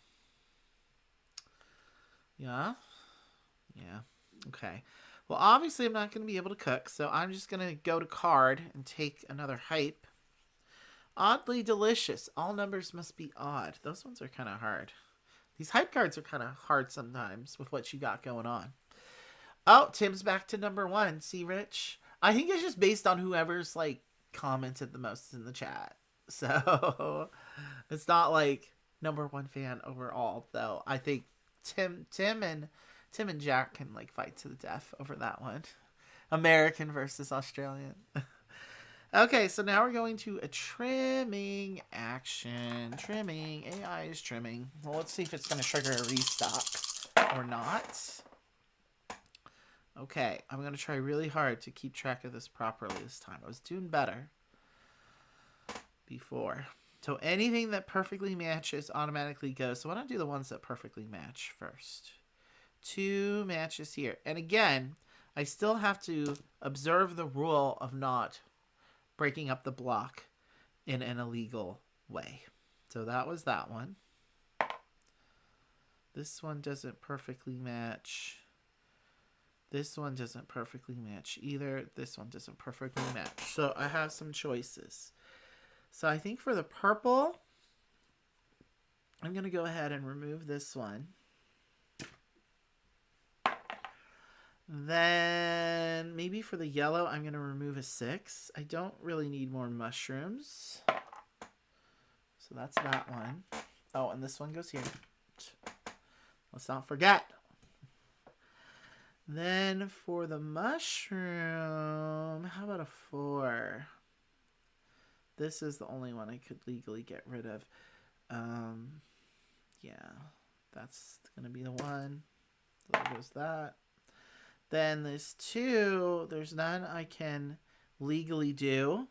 Speaker 1: Yeah? Yeah. Okay. Well, obviously I'm not going to be able to cook, so I'm just going to go to card and take another hype. Oddly delicious. All numbers must be odd. Those ones are kind of hard. These hype cards are kind of hard sometimes with what you got going on. Oh, Tim's back to number 1. See, Rich? I think it's just based on whoever's, like, commented the most in the chat. So, it's not, like, number 1 fan overall, though. I think Tim and Jack can, like, fight to the death over that one. American versus Australian. Okay, so now we're going to a trimming action. Trimming. AI is trimming. Well, let's see if it's going to trigger a restock or not. Okay, I'm going to try really hard to keep track of this properly this time. I was doing better before. So anything that perfectly matches automatically goes. So why don't I do the ones that perfectly match first? 2 matches here. And again, I still have to observe the rule of not breaking up the block in an illegal way. So that was that one. This one doesn't perfectly match. This one doesn't perfectly match either. This one doesn't perfectly match. So I have some choices. So I think for the purple, I'm going to go ahead and remove this one. Then maybe for the yellow, I'm going to remove a 6. I don't really need more mushrooms. So that's that one. Oh, and this one goes here. Let's not forget. Then for the mushroom, how about a 4? This is the only one I could legally get rid of. Yeah, that's going to be the one. So there goes that. Then there's 2. There's none I can legally do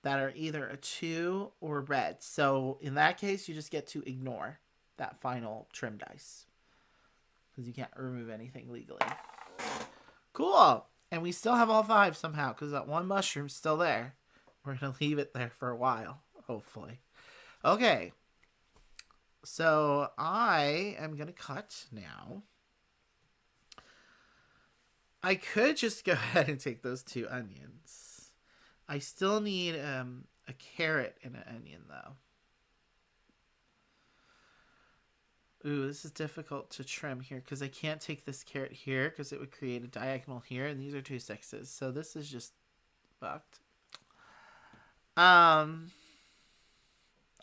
Speaker 1: that are either a 2 or red. So in that case, you just get to ignore that final trim dice, because you can't remove anything legally. Cool. And we still have all 5 somehow, because that one mushroom's still there. We're going to leave it there for a while, hopefully. Okay. So I am going to cut now. I could just go ahead and take those 2 onions. I still need a carrot and an onion, though. Ooh, this is difficult to trim here because I can't take this carrot here because it would create a diagonal here, and these are 2 6s. So this is just fucked. I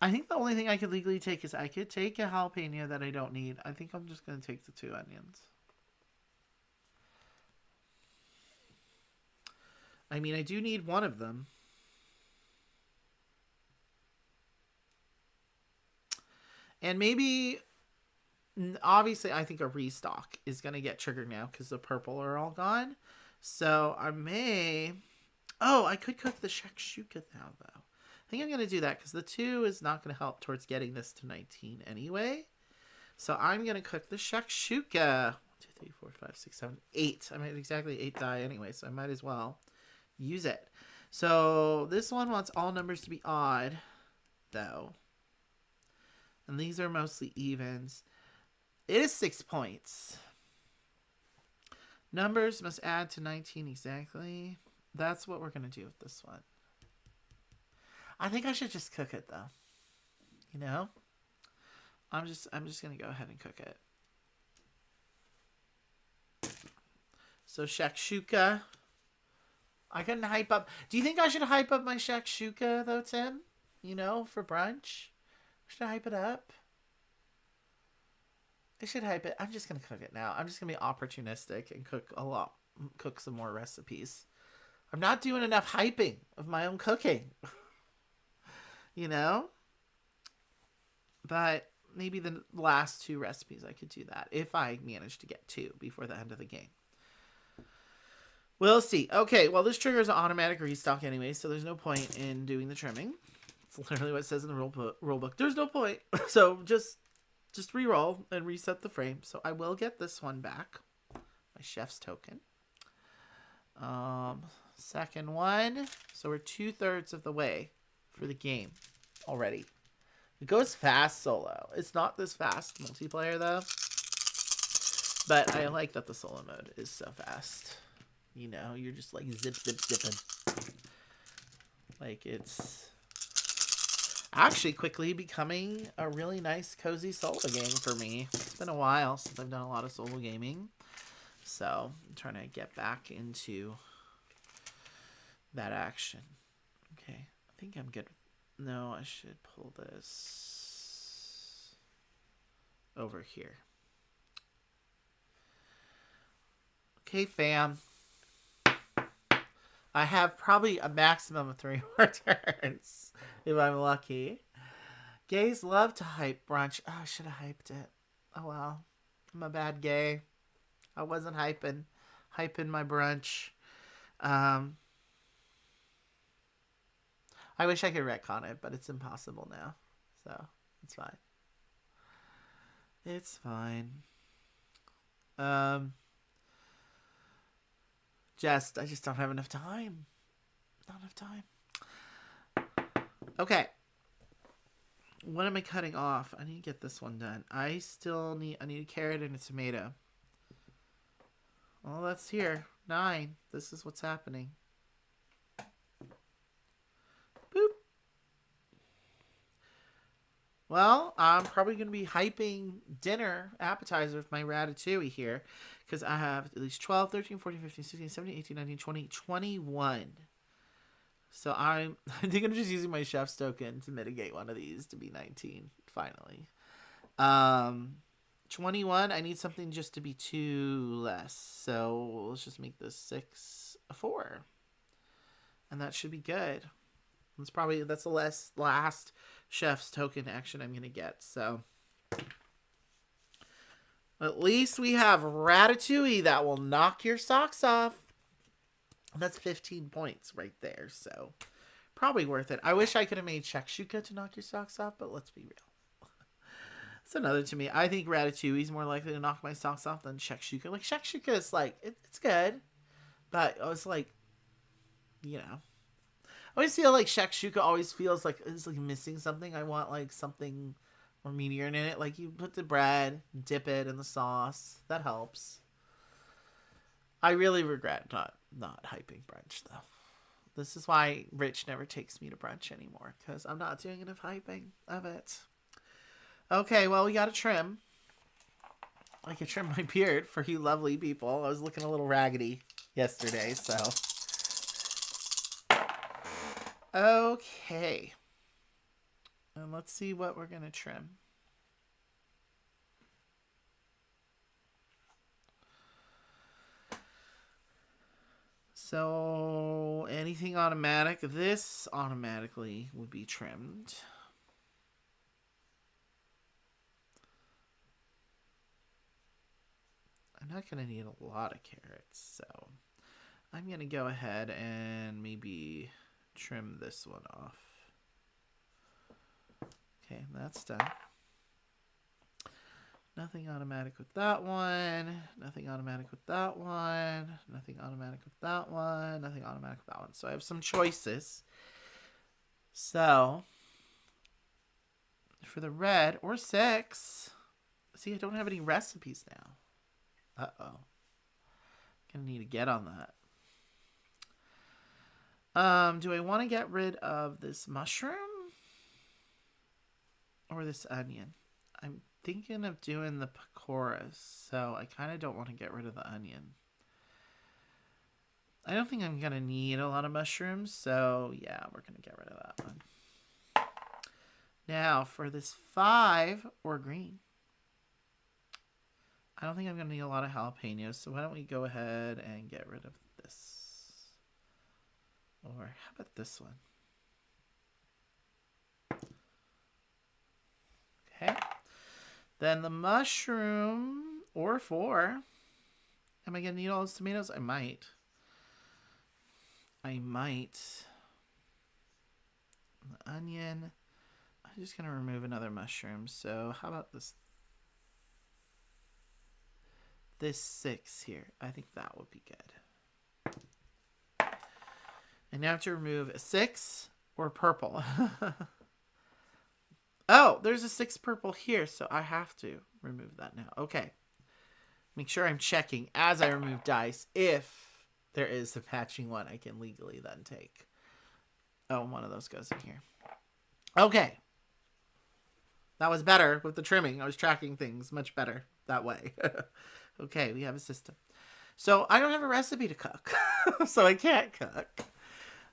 Speaker 1: think the only thing I could legally take is I could take a jalapeno that I don't need. I think I'm just going to take the 2 onions. I mean, I do need one of them. And maybe, obviously, I think a restock is going to get triggered now because the purple are all gone. So I may... Oh, I could cook the shakshuka now, though. I think I'm going to do that because the 2 is not going to help towards getting this to 19 anyway. So I'm going to cook the shakshuka. 1, 2, 3, 4, 5, 6, 7, 8. I made exactly 8 die anyway, so I might as well use it. So this one wants all numbers to be odd, though. And these are mostly evens. It is 6 points. Numbers must add to 19 exactly. That's what we're going to do with this one. I think I should just cook it, though. You know? I'm just going to go ahead and cook it. So shakshuka. I couldn't hype up. Do you think I should hype up my shakshuka, though, Tim? You know, for brunch? Should I hype it up? I should hype it. I'm just going to cook it now. I'm just going to be opportunistic and cook some more recipes. I'm not doing enough hyping of my own cooking. You know? But maybe the last 2 recipes I could do that. If I manage to get 2 before the end of the game. We'll see. Okay, well, this triggers an automatic restock anyway, so there's no point in doing the trimming. It's literally what it says in the rule book. There's no point. So just just re-roll and reset the frame. So I will get this one back. My chef's token. Second one. So we're 2/3 of the way for the game already. It goes fast solo. It's not this fast multiplayer though. But I like that the solo mode is so fast. You know, you're just like zip, zip, zipping. Like it's actually quickly becoming a really nice, cozy solo game for me. It's been a while since I've done a lot of solo gaming. So I'm trying to get back into that action. Okay, I think I'm good. No, I should pull this over here. Okay, fam. I have probably a maximum of 3 more turns if I'm lucky. Gays love to hype brunch. Oh, I should have hyped it. Oh well. I'm a bad gay. I wasn't hyping my brunch. I wish I could retcon it, but it's impossible now. So it's fine. It's fine. I just don't have enough time. Not enough time. Okay. What am I cutting off? I need to get this one done. I need a carrot and a tomato. Well, that's here. 9. This is what's happening. Boop. Well, I'm probably going to be hyping dinner appetizer with my ratatouille here. Because I have at least 12, 13, 14, 15, 16, 17, 18, 19, 20, 21. So I think I'm just using my chef's token to mitigate one of these to be 19, finally. 21, I need something just to be 2 less. So let's just make this 6 a 4. And that should be good. That's the last chef's token action I'm going to get. So at least we have ratatouille that will knock your socks off. That's 15 points right there. So probably worth it. I wish I could have made shakshuka to knock your socks off, but let's be real. That's another to me. I think ratatouille is more likely to knock my socks off than shakshuka. Like shakshuka is like, it's good. But I was like, you know. I always feel like shakshuka always feels like it's like missing something. I want like something more meatier in it. Like you put the bread, dip it in the sauce. That helps. I really regret not hyping brunch though. This is why Rich never takes me to brunch anymore, because I'm not doing enough hyping of it. Okay, well, we got to trim. I could trim my beard for you lovely people. I was looking a little raggedy yesterday, so. Okay. And let's see what we're going to trim. So anything automatic, this automatically would be trimmed. I'm not going to need a lot of carrots, so I'm going to go ahead and maybe trim this one off. Okay, that's done. Nothing automatic with that one. Nothing automatic with that one. Nothing automatic with that one. Nothing automatic with that one. So I have some choices. So for the red or 6, see, I don't have any recipes now. Uh-oh. Gonna need to get on that. Do I want to get rid of this mushroom or this onion? I'm thinking of doing the pakoras, so I kind of don't want to get rid of the onion. I don't think I'm going to need a lot of mushrooms, so yeah, we're going to get rid of that one. Now, for this 5 or green, I don't think I'm going to need a lot of jalapenos, so why don't we go ahead and get rid of this? Or how about this one? Okay. Then the mushroom, or 4. Am I going to need all those tomatoes? I might. The onion. I'm just going to remove another mushroom. So how about this this 6 here. I think that would be good. And now I have to remove a 6 or purple. Oh, there's a 6 purple here, so I have to remove that now. Okay. Make sure I'm checking as I remove dice if there is a matching one I can legally then take. Oh, one of those goes in here. Okay. That was better with the trimming. I was tracking things much better that way. Okay, we have a system. So I don't have a recipe to cook. So I can't cook.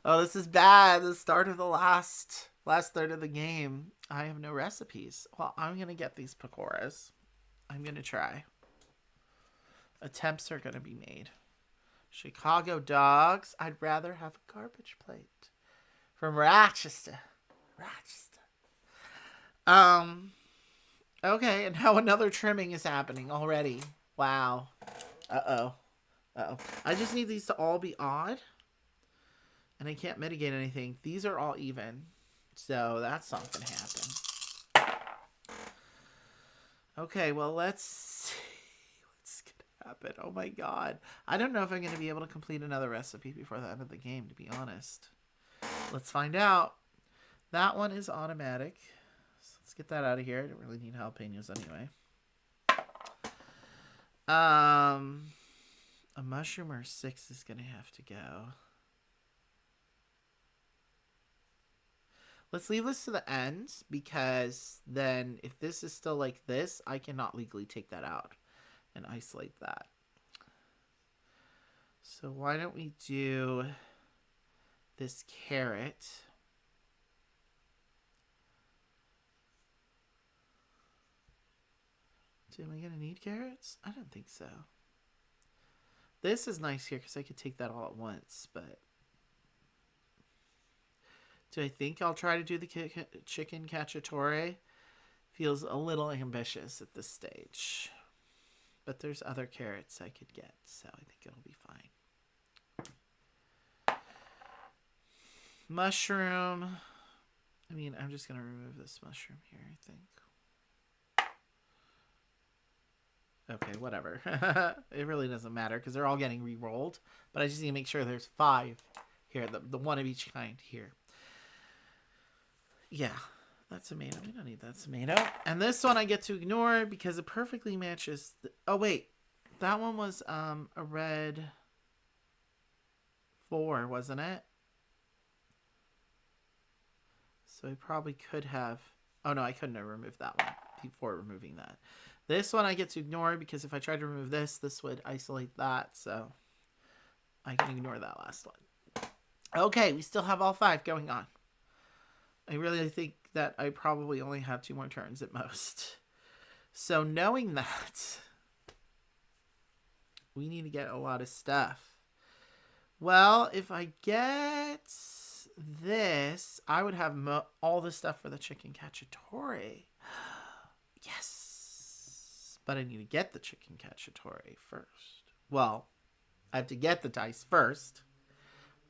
Speaker 1: Oh, this is bad. The start of the last third of the game. I have no recipes. Well, I'm going to get these pakoras. I'm going to try. Attempts are going to be made. Chicago dogs. I'd rather have a garbage plate. From Rochester. Okay, and now another trimming is happening already. Wow. Uh-oh. I just need these to all be odd. And I can't mitigate anything. These are all even. So that's not going to happen. Okay, well, let's see what's going to happen. Oh my god. I don't know if I'm going to be able to complete another recipe before the end of the game, to be honest. Let's find out. That one is automatic. So let's get that out of here. I don't really need jalapenos anyway. A mushroom or 6 is going to have to go. Let's leave this to the end, because then if this is still like this, I cannot legally take that out and isolate that. So why don't we do this carrot? Am I going to need carrots? I don't think so. This is nice here because I could take that all at once, but... Do I think I'll try to do the chicken cacciatore? Feels a little ambitious at this stage. But there's other carrots I could get, so I think it'll be fine. Mushroom. I mean, I'm just going to remove this mushroom here, I think. Okay, whatever. It really doesn't matter because they're all getting re-rolled. But I just need to make sure there's 5 here. The one of each kind here. Yeah, that tomato. We don't need that tomato. And this one I get to ignore because it perfectly matches. Oh, wait. That one was a red 4, wasn't it? So I probably could have... Oh, no, I couldn't have removed that one before removing that. This one I get to ignore because if I tried to remove this, this would isolate that. So I can ignore that last one. Okay, we still have all 5 going on. I really think that I probably only have 2 more turns at most. So knowing that, we need to get a lot of stuff. Well, if I get this, I would have all the stuff for the chicken cacciatore. Yes. But I need to get the chicken cacciatore first. Well, I have to get the dice first.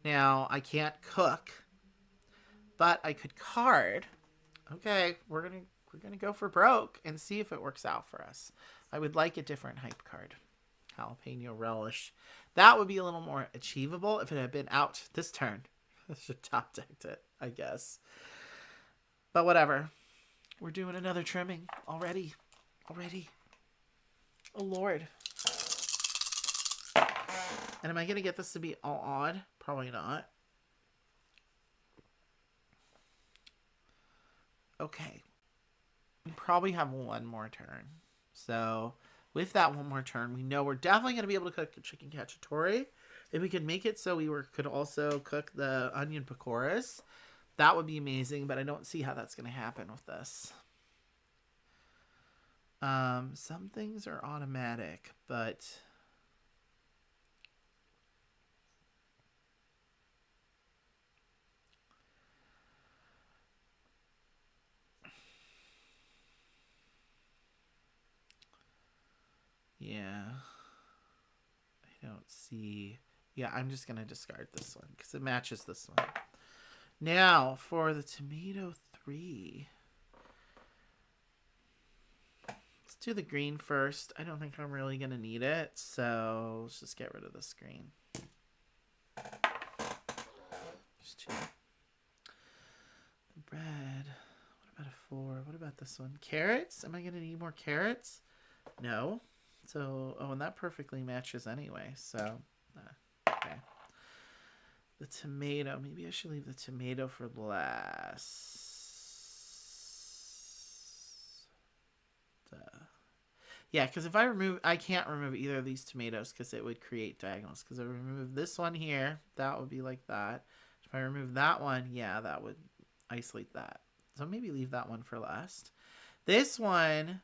Speaker 1: Now, I can't cook, but I could card. Okay, we're gonna go for broke and see if it works out for us. I would like a different hype card. Jalapeno relish. That would be a little more achievable if it had been out this turn. I should top decked it, I guess. But whatever. We're doing another trimming already. Oh, Lord. And am I going to get this to be all odd? Probably not. Okay. We probably have 1 more turn. So, with that 1 more turn, we know we're definitely going to be able to cook the chicken cacciatore. If we could make it so we could also cook the onion pakoras, that would be amazing, but I don't see how that's going to happen with this. Some things are automatic, but yeah, I don't see. Yeah, I'm just going to discard this one because it matches this one. Now, for the tomato 3. Let's do the green first. I don't think I'm really going to need it, so let's just get rid of this green. Just 2. The red. What about a 4? What about this one? Carrots? Am I going to need more carrots? No. So, oh, and that perfectly matches anyway, so, okay. The tomato. Maybe I should leave the tomato for last. Yeah, because if I can't remove either of these tomatoes because it would create diagonals. Because if I remove this one here, that would be like that. If I remove that one, yeah, that would isolate that. So maybe leave that one for last. This one,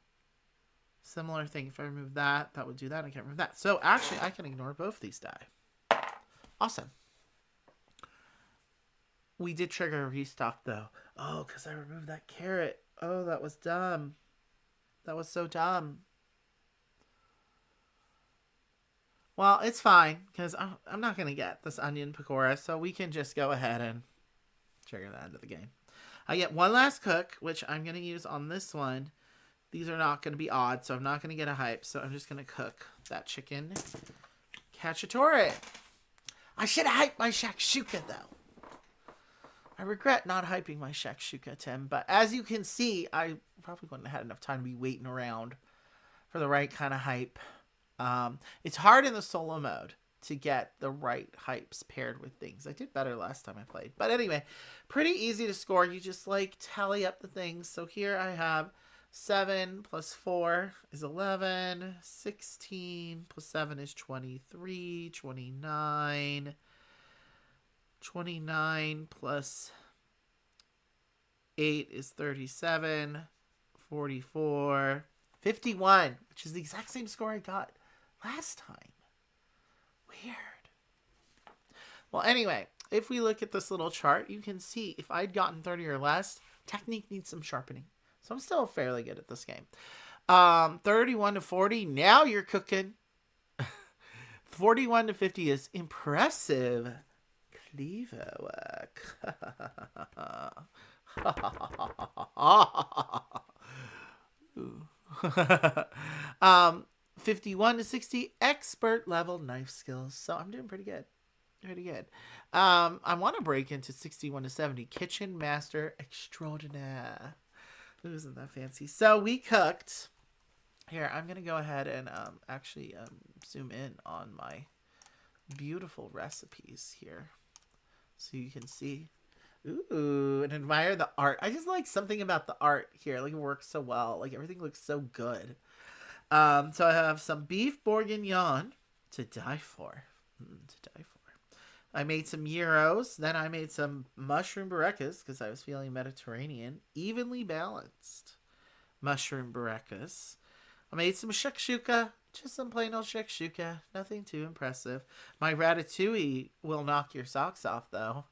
Speaker 1: similar thing. If I remove that, that would do that. I can't remove that. So actually, I can ignore both these die. Awesome. We did trigger a restock, though. Oh, because I removed that carrot. Oh, that was dumb. That was so dumb. Well, it's fine, because I'm not going to get this onion pakora, so we can just go ahead and trigger the end of the game. I get one last cook, which I'm going to use on this one. These are not going to be odd, so I'm not going to get a hype, so I'm just going to cook that chicken cacciatore. I should have hyped my shakshuka, though. I regret not hyping my shakshuka, Tim, but as you can see, I probably wouldn't have had enough time to be waiting around for the right kind of hype. It's hard in the solo mode to get the right hypes paired with things. I did better last time I played. But anyway, pretty easy to score. You just like tally up the things. So here I have 7 plus 4 is 11. 16 plus 7 is 23. 29. 29 plus 8 is 37. 44. 51, which is the exact same score I got last time. Weird. Well, anyway, if we look at this little chart, you can see if I'd gotten 30 or less, technique needs some sharpening. So I'm still fairly good at this game. 31 to 40, now you're cooking. 41 to 50 is impressive. Cleaver work. 51 to 60 expert level knife skills. So I'm doing pretty good. Pretty good. I want to break into 61 to 70 kitchen master extraordinaire. Ooh, isn't that fancy? So we cooked. Here, I'm going to go ahead and actually zoom in on my beautiful recipes here so you can see. Ooh, and admire the art. I just like something about the art here. Like, it works so well. Like, everything looks so good. So I have some beef bourguignon to die for. To die for. I made some gyros. Then I made some mushroom burekas because I was feeling Mediterranean. Evenly balanced mushroom burekas. I made some shakshuka. Just some plain old shakshuka. Nothing too impressive. My ratatouille will knock your socks off, though.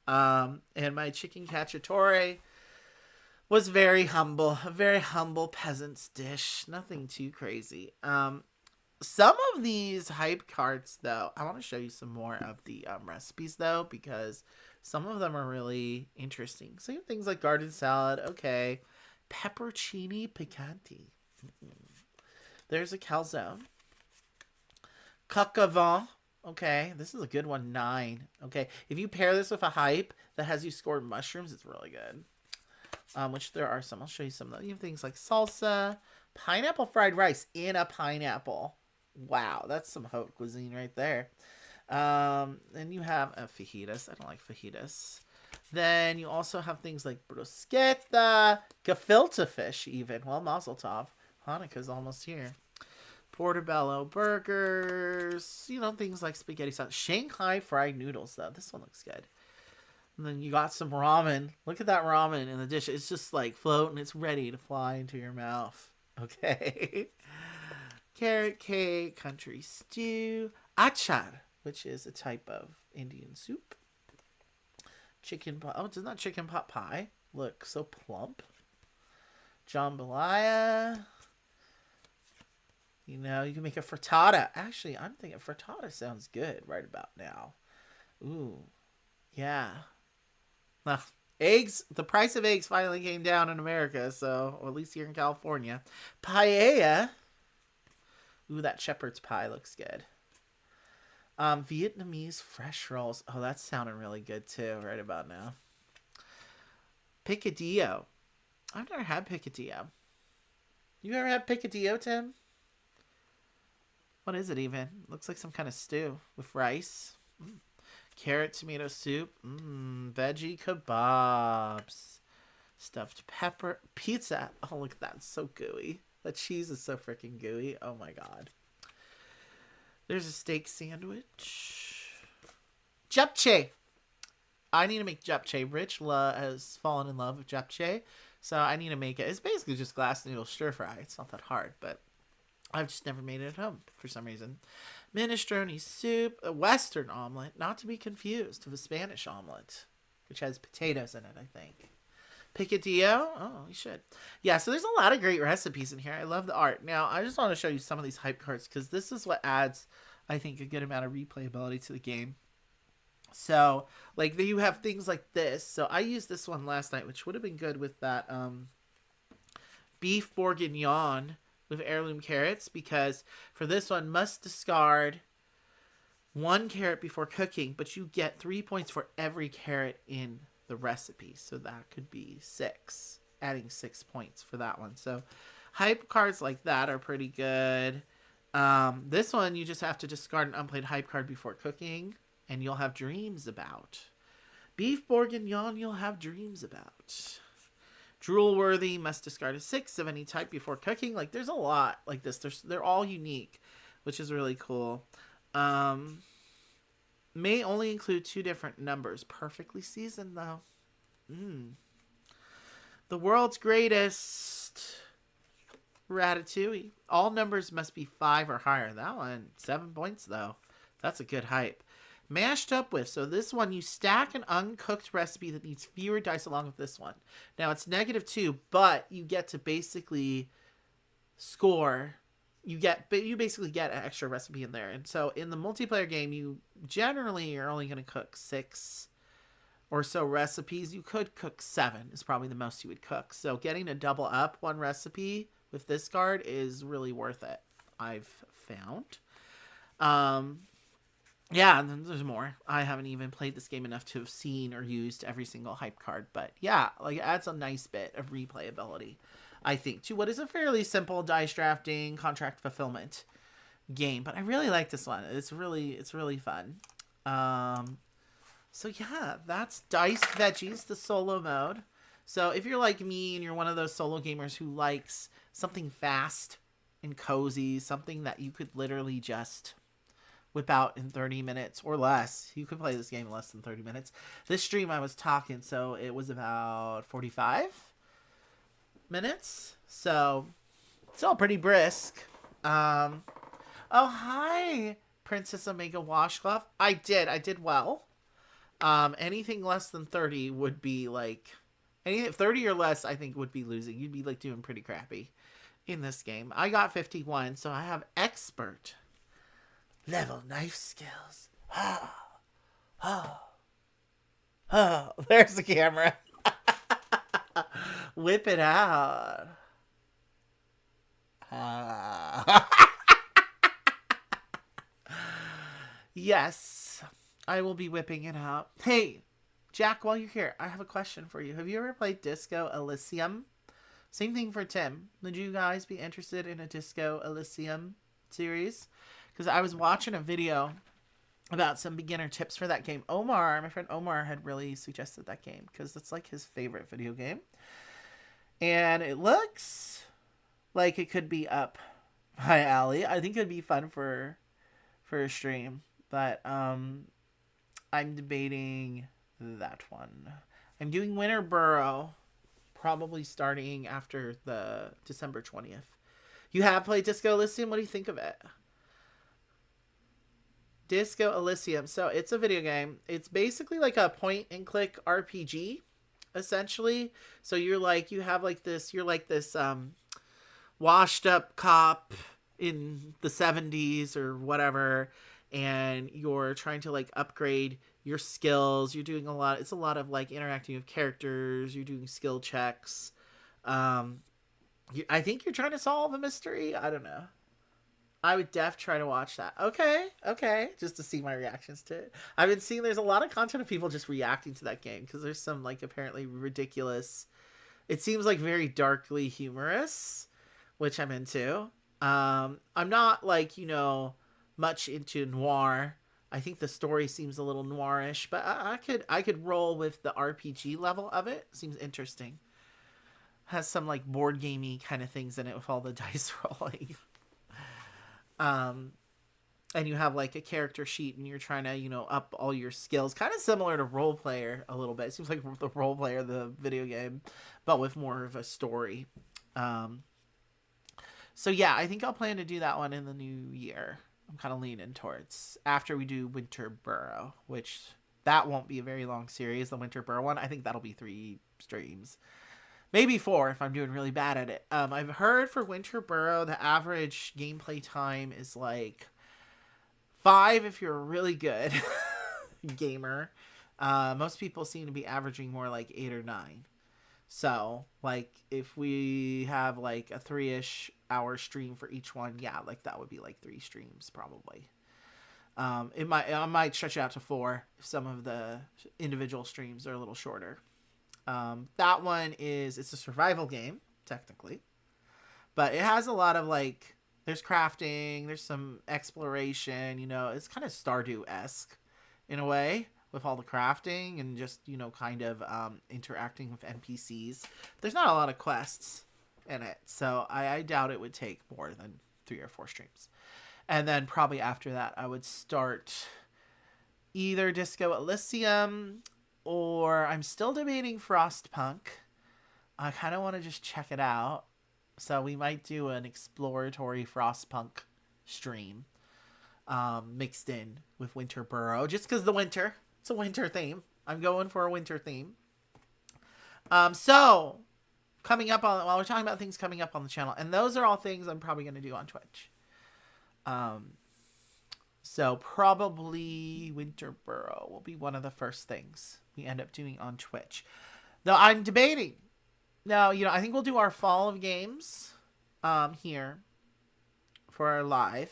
Speaker 1: And my chicken cacciatore was very humble. A very humble peasant's dish. Nothing too crazy. Some of these hype cards, though, I want to show you some more of the recipes, though, because some of them are really interesting. So you have things like garden salad. Okay. Pepperoncini piccanti. There's a calzone. Coq au vin. Okay, this is a good one. 9. Okay, if you pair this with a hype that has you score mushrooms, it's really good. Which there are some. I'll show you some of them. You have things like salsa, pineapple fried rice in a pineapple. Wow, that's some haute cuisine right there. Then you have fajitas. I don't like fajitas. Then you also have things like bruschetta, gefilte fish even. Well, mazel tov. Hanukkah's almost here. Portobello burgers, you know, things like spaghetti sauce. Shanghai fried noodles, though. This one looks good. And then you got some ramen. Look at that ramen in the dish. It's just like floating. It's ready to fly into your mouth. Okay. Carrot cake, country stew, achar, which is a type of Indian soup. Chicken pot. Oh, it's not chicken pot pie. Look, so plump. Jambalaya. You know, you can make a frittata. Actually, I'm thinking frittata sounds good right about now. Ooh, yeah. Eggs, the price of eggs finally came down in America, so, or at least here in California. Paella. Ooh, that shepherd's pie looks good. Vietnamese fresh rolls. Oh, that's sounding really good too, right about now. Picadillo. I've never had picadillo. You ever had picadillo, Tim? What is it even? Looks like some kind of stew with rice. Carrot tomato soup. Veggie kebabs. Stuffed pepper. Pizza. Oh, look at that. It's so gooey. The cheese is so freaking gooey. Oh my god. There's a steak sandwich. Japchae. I need to make japchae. Rich has fallen in love with japchae, so I need to make it. It's basically just glass noodle stir fry. It's not that hard, but I've just never made it at home for some reason. Minestrone soup, a Western omelet, not to be confused with a Spanish omelet, which has potatoes in it, I think. Picadillo? Oh, you should. Yeah, so there's a lot of great recipes in here. I love the art. Now, I just want to show you some of these hype cards because this is what adds, I think, a good amount of replayability to the game. So, like, you have things like this. So, I used this one last night, which would have been good with that beef bourguignon with heirloom carrots, because for this one, must discard 1 carrot before cooking, but you get 3 points for every carrot in the recipe. So that could be 6, adding 6 points for that one. So hype cards like that are pretty good. This one, you just have to discard an unplayed hype card before cooking, and you'll have dreams about. Beef bourguignon, you'll have dreams about. Drool worthy, must discard a 6 of any type before cooking. Like, there's a lot like this. They're all unique, which is really cool. May only include 2 different numbers. Perfectly seasoned, though. The world's greatest. Ratatouille. All numbers must be 5 or higher. That one, 7 points, though. That's a good hype. Mashed up with. So this one, you stack an uncooked recipe that needs fewer dice along with this one. Now, it's -2, but you get to basically score. You basically get an extra recipe in there. And so in the multiplayer game, you generally are only going to cook 6 or so recipes. You could cook 7 is probably the most you would cook. So getting to double up 1 recipe with this card is really worth it, I've found. Yeah, and then there's more. I haven't even played this game enough to have seen or used every single hype card. But yeah, like, it adds a nice bit of replayability, I think, to what is a fairly simple dice drafting, contract fulfillment game. But I really like this one. It's really fun. So yeah, that's Diced Veggies, the solo mode. So if you're like me and you're one of those solo gamers who likes something fast and cozy, something that you could literally just whip out in 30 minutes or less. You could play this game in less than 30 minutes. This stream I was talking, so it was about 45 minutes. So it's all pretty brisk. Oh, hi, Princess Omega Washcloth. I did well. Anything less than 30 would be like, 30 or less, I think, would be losing. You'd be like doing pretty crappy in this game. I got 51, so I have expert level knife skills. There's the camera. Whip it out. Yes, I will be whipping it out. Hey, Jack, while you're here, I have a question for you. Have you ever played Disco Elysium? Same thing for Tim. Would you guys be interested in a Disco Elysium series? Because I was watching a video about some beginner tips for that game. My friend Omar had really suggested that game because it's like his favorite video game. And it looks like it could be up my alley. I think it'd be fun for a stream. But I'm debating that one. I'm doing Winterboro, probably starting after the December 20th. You have played Disco Elysium? What do you think of it? Disco Elysium. So it's a video game. It's basically like a point and click RPG, essentially. So you're like this washed up cop in the 70s or whatever, and you're trying to like upgrade your skills. You're doing a lot. It's a lot of like interacting with characters. You're doing skill checks. Um, I think you're trying to solve a mystery. I don't know. I would try to watch that. Okay, okay, just to see my reactions to it. I've been seeing there's a lot of content of people just reacting to that game because there's some like apparently ridiculous. It seems like very darkly humorous, which I'm into. I'm not like much into noir. I think the story seems a little noirish, but I could roll with the RPG level of it. Seems interesting. Has some like board gamey kind of things in it with all the dice rolling. And you have like a character sheet and you're trying to, up all your skills. Kind of similar to Role Player a little bit. It seems like the Role Player, the video game, but with more of a story. So yeah, I think I'll plan to do that one in the new year. I'm kind of leaning towards after we do Winter Burrow, which that won't be a very long series. The Winter Burrow one, I think that'll be 3 streams. Maybe 4 if I'm doing really bad at it. I've heard for Winter Burrow, the average gameplay time is like 5 if you're a really good gamer. Most people seem to be averaging more like 8 or 9. So, like, if we have like a 3-ish hour stream for each one, yeah, like that would be like 3 streams probably. I might stretch it out to 4 if some of the individual streams are a little shorter. That one it's a survival game, technically. But it has a lot of, like, there's crafting, there's some exploration, it's kind of Stardew-esque in a way, with all the crafting and just, kind of interacting with NPCs. There's not a lot of quests in it, so I doubt it would take more than 3 or 4 streams. And then probably after that, I would start either Disco Elysium, or I'm still debating Frostpunk. I kind of want to just check it out. So we might do an exploratory Frostpunk stream mixed in with Winter Burrow. Just because the winter. It's a winter theme. I'm going for a winter theme. So, coming up while we're talking about things coming up on the channel. And those are all things I'm probably going to do on Twitch. So probably Winter Burrow will be one of the first things we end up doing on Twitch. Though I'm debating. Now, I think we'll do our fall of games here for our live.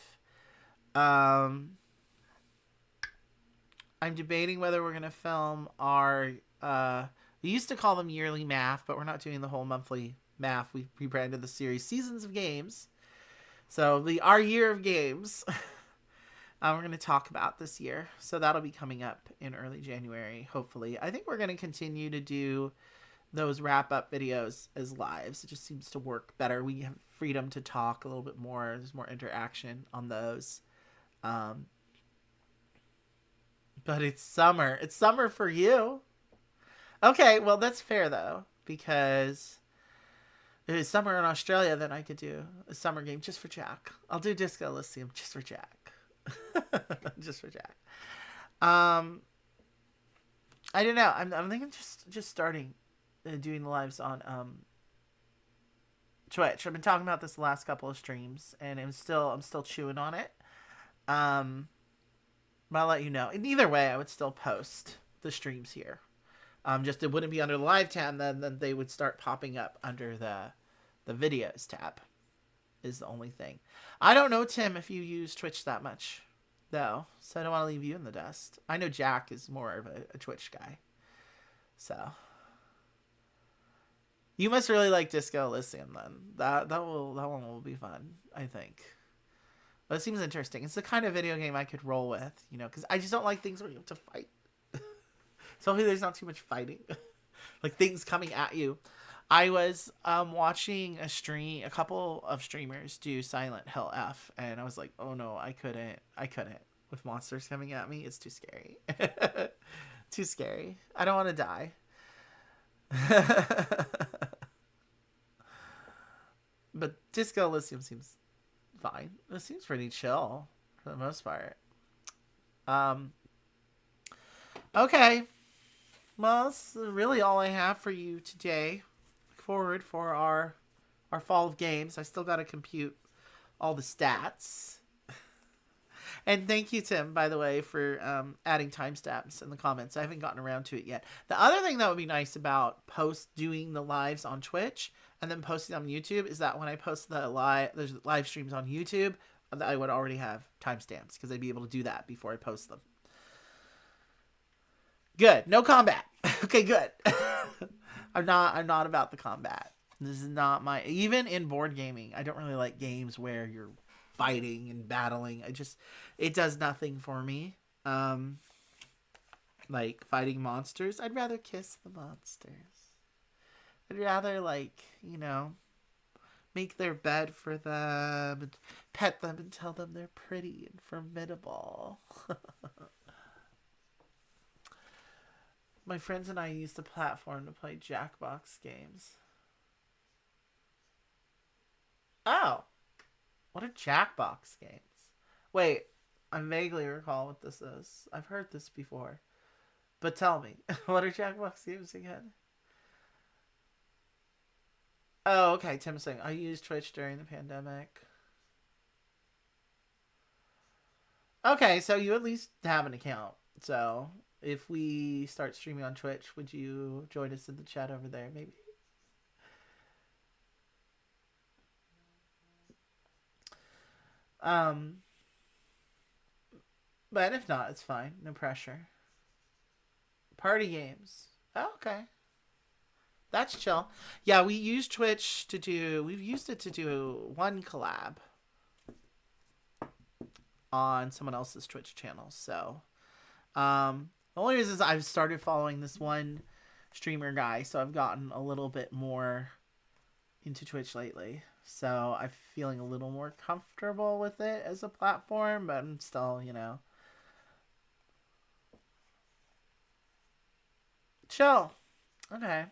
Speaker 1: I'm debating whether we're going to film our... we used to call them yearly math, but we're not doing the whole monthly math. We rebranded the series Seasons of Games. So our year of games... we're going to talk about this year. So that'll be coming up in early January, hopefully. I think we're going to continue to do those wrap-up videos as lives. It just seems to work better. We have freedom to talk a little bit more. There's more interaction on those. But it's summer. It's summer for you. Okay, well, that's fair, though. Because if it's summer in Australia, then I could do a summer game just for Jack. I'll do Disco Elysium just for Jack. Just for Jack. I don't know. I'm thinking just starting doing the lives on Twitch. I've been talking about this the last couple of streams, and I'm still chewing on it. But I'll let you know. And either way, I would still post the streams here. Just it wouldn't be under the live tab, then they would start popping up under the videos tab. Is the only thing. I don't know, Tim, if you use Twitch that much, though, so I don't want to leave you in the dust. I know Jack is more of a Twitch guy, so you must really like Disco Elysium then. That one will be fun, I think. But it seems interesting. It's the kind of video game I could roll with, because I just don't like things where you have to fight. So hopefully there's not too much fighting, like things coming at you. I was watching a couple of streamers do Silent Hill F, and I was like, oh no, I couldn't. With monsters coming at me, it's too scary. Too scary. I don't want to die. But Disco Elysium seems fine. It seems pretty chill for the most part. Okay. Well, that's really all I have for you today. Forward for our fall of games. I still got to compute all the stats. And thank you, Tim, by the way, for adding timestamps in the comments. I haven't gotten around to it yet. The other thing that would be nice about doing the lives on Twitch and then posting on YouTube is that when I post the live streams on YouTube, I would already have timestamps because I'd be able to do that before I post them. Good. No combat. Okay, good. I'm not about the combat. This is not my... Even in board gaming, I don't really like games where you're fighting and battling. It does nothing for me. Like fighting monsters. I'd rather kiss the monsters. I'd rather, like, you know, make their bed for them and pet them and tell them they're pretty and formidable. My friends and I used the platform to play Jackbox games. Oh. What are Jackbox games? Wait, I vaguely recall what this is. I've heard this before. But tell me, what are Jackbox games again? Oh, okay, Tim's saying, I used Twitch during the pandemic. Okay, so you at least have an account. So... if we start streaming on Twitch, would you join us in the chat over there, maybe? But if not, it's fine. No pressure. Party games. Oh, okay. That's chill. Yeah, we use Twitch to do... We've used it to do one collab on someone else's Twitch channel, so... the only reason is I've started following this one streamer guy, so I've gotten a little bit more into Twitch lately. So I'm feeling a little more comfortable with it as a platform, but I'm still, you know... Chill. Okay.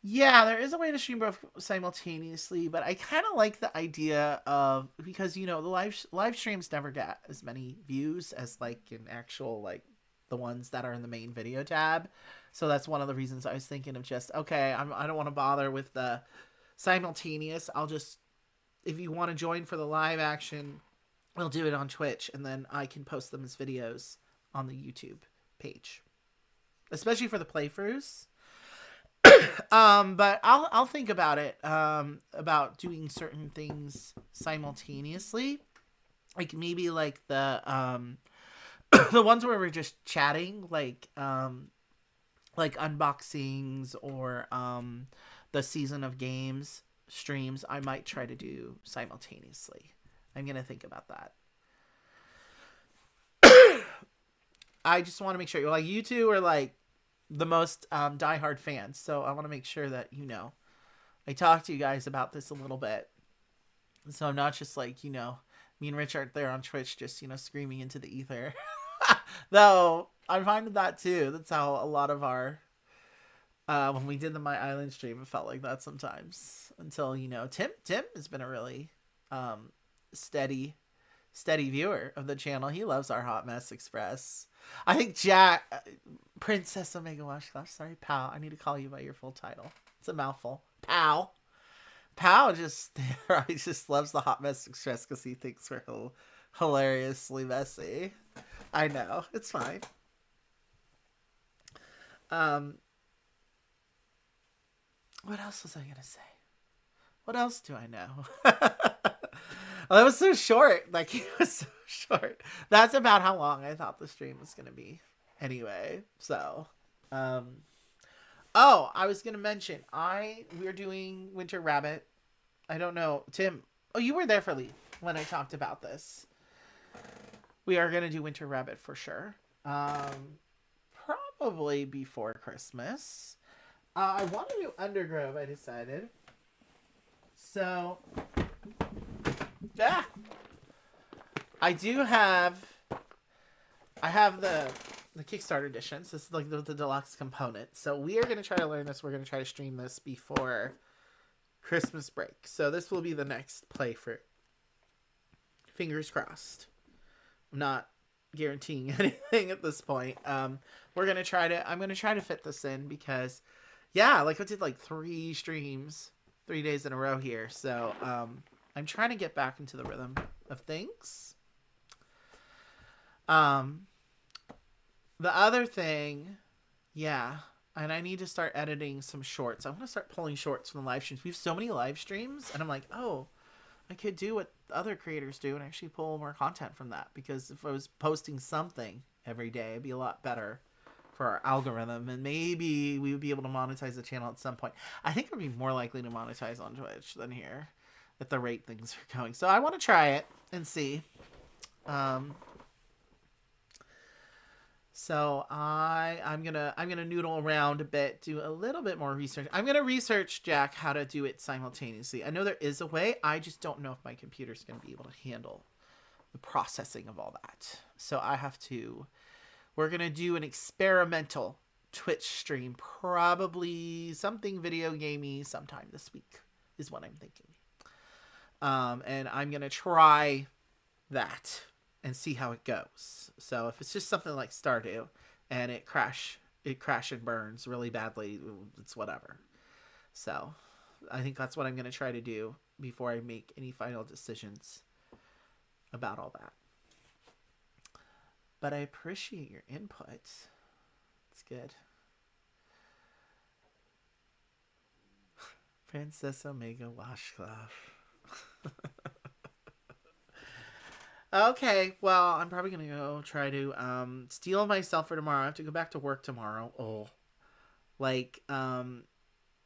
Speaker 1: Yeah, there is a way to stream both simultaneously, but I kind of like the idea of, because, you know, the live streams never get as many views as, like, an actual, like, the ones that are in the main video tab. So that's one of the reasons I was thinking of just, okay, I don't want to bother with the simultaneous. I'll just, if you want to join for the live action, we'll do it on Twitch, and then I can post them as videos on the YouTube page. Especially for the playthroughs. But I'll think about it, about doing certain things simultaneously. Like maybe like the the ones where we're just chatting, like unboxings or the season of games streams, I might try to do simultaneously. I'm gonna think about that. I just want to make sure, like, you two are like the most diehard fans, so I want to make sure that, you know, I talk to you guys about this a little bit, so I'm not just like, you know, me and Rich are there on Twitch just, you know, screaming into the ether. Though I find that too, that's how a lot of our when we did the My Island stream, it felt like that sometimes, until, you know, Tim has been a really steady viewer of the channel. He loves our Hot Mess Express. I think Princess Omega Washcloth. Sorry, Pal. I need to call you by your full title. It's a mouthful. Pal just loves the Hot Mess Express because he thinks we're hilariously messy. I know. It's fine. What else was I gonna say? What else do I know? Well, that was so short. Like, it was so short. That's about how long I thought the stream was going to be. Anyway, so. Oh, I was going to mention. We're doing Winter Rabbit. I don't know. Tim. Oh, you were there for Lee when I talked about this. We are going to do Winter Rabbit for sure. Probably before Christmas. I want to do Undergrove, I decided. So... yeah, I have the Kickstarter edition. So this is like the deluxe component. So we are going to try to learn this. We're going to try to stream this before Christmas break. So this will be the next playthrough. Fingers crossed. I'm not guaranteeing anything at this point. I'm going to try to fit this in because, yeah, like I did like 3 streams 3 days in a row here. So, I'm trying to get back into the rhythm of things. Um, the other thing, yeah, and I need to start editing some shorts. I want to start pulling shorts from the live streams. We have so many live streams, and I'm like, oh, I could do what other creators do and actually pull more content from that. Because if I was posting something every day, it'd be a lot better for our algorithm, and maybe we would be able to monetize the channel at some point. I think we'd be more likely to monetize on Twitch than here at the rate things are going. So I want to try it and see. So I'm gonna noodle around a bit, do a little bit more research. I'm gonna research, Jack, how to do it simultaneously. I know there is a way. I just don't know if my computer's gonna be able to handle the processing of all that. So I have to. We're gonna do an experimental Twitch stream, probably something video gamey sometime this week, is what I'm thinking. And I'm gonna try that and see how it goes. So if it's just something like Stardew and it crash and burns really badly, it's whatever. So I think that's what I'm going to try to do before I make any final decisions about all that. But I appreciate your input. It's good. Princess Omega washcloth. Okay, well, I'm probably going to go try to steel myself for tomorrow. I have to go back to work tomorrow. Oh, like,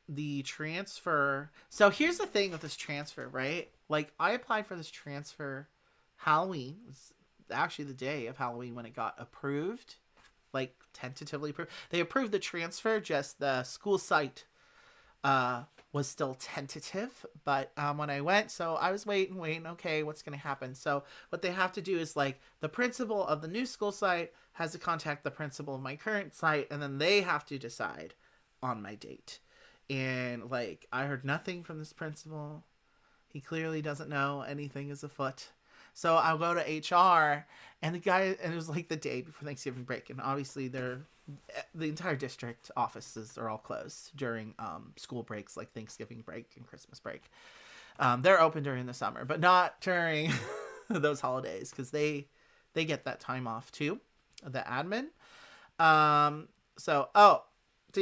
Speaker 1: the transfer. So here's the thing with this transfer, right? Like, I applied for this transfer Halloween. It was actually the day of Halloween when it got approved, like, tentatively approved. They approved the transfer, just the school site was still tentative, but when I went, so I was waiting, okay, what's going to happen? So what they have to do is, like, the principal of the new school site has to contact the principal of my current site, and then they have to decide on my date. And, like, I heard nothing from this principal. He clearly doesn't know anything is afoot. So I'll go to HR, and the guy, and it was like the day before Thanksgiving break, and obviously the entire district offices are all closed during school breaks, like Thanksgiving break and Christmas break. They're open during the summer, but not during those holidays, because they get that time off too, the admin. To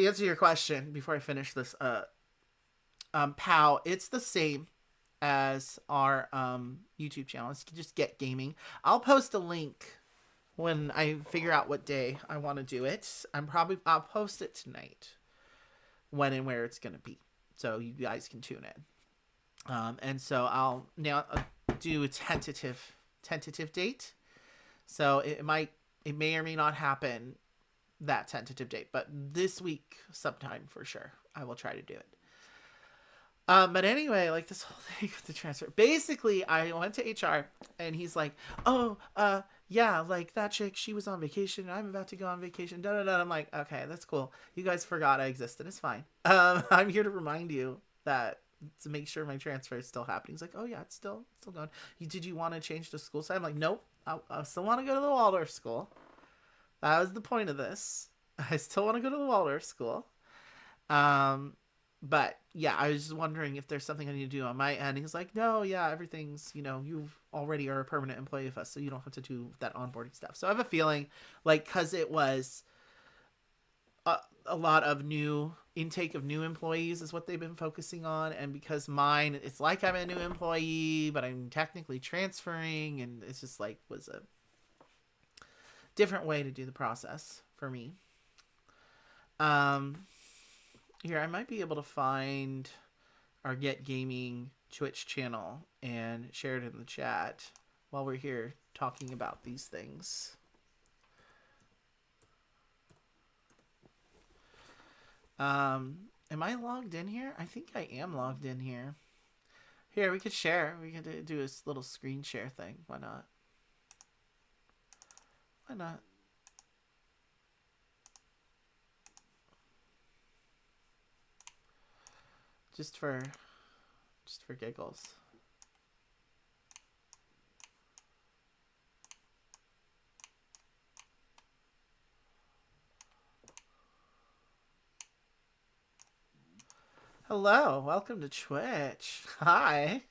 Speaker 1: answer your question before I finish this, POW, it's the same as our YouTube channel. It's just Get Gaming. I'll post a link when I figure out what day I want to do it. I'll post it tonight when and where it's going to be, so you guys can tune in. And so I'll now do a tentative date. So it may or may not happen that tentative date, but this week sometime for sure I will try to do it. But anyway, like, this whole thing with the transfer, basically I went to HR and he's like, oh, yeah, like, that chick, she was on vacation and I'm about to go on vacation. I'm like, okay, that's cool. You guys forgot I existed. It's fine. I'm here to remind you that, to make sure my transfer is still happening. He's like, oh yeah, it's still going. Did you want to change the school site? I'm like, nope. I still want to go to the Waldorf school. That was the point of this. I still want to go to the Waldorf school. But yeah, I was just wondering if there's something I need to do on my end. He's like, no, yeah, everything's, you already are a permanent employee of us, so you don't have to do that onboarding stuff. So I have a feeling, like, because it was a lot of intake of new employees is what they've been focusing on. And because mine, it's like I'm a new employee, but I'm technically transferring. And it's just like, was a different way to do the process for me. Here, I might be able to find our Get Gaming Twitch channel and share it in the chat while we're here talking about these things. Am I logged in here? I think I am logged in here. Here, we could share. We could do a little screen share thing. Why not? Why not? Just for giggles. Hello, welcome to Twitch. Hi.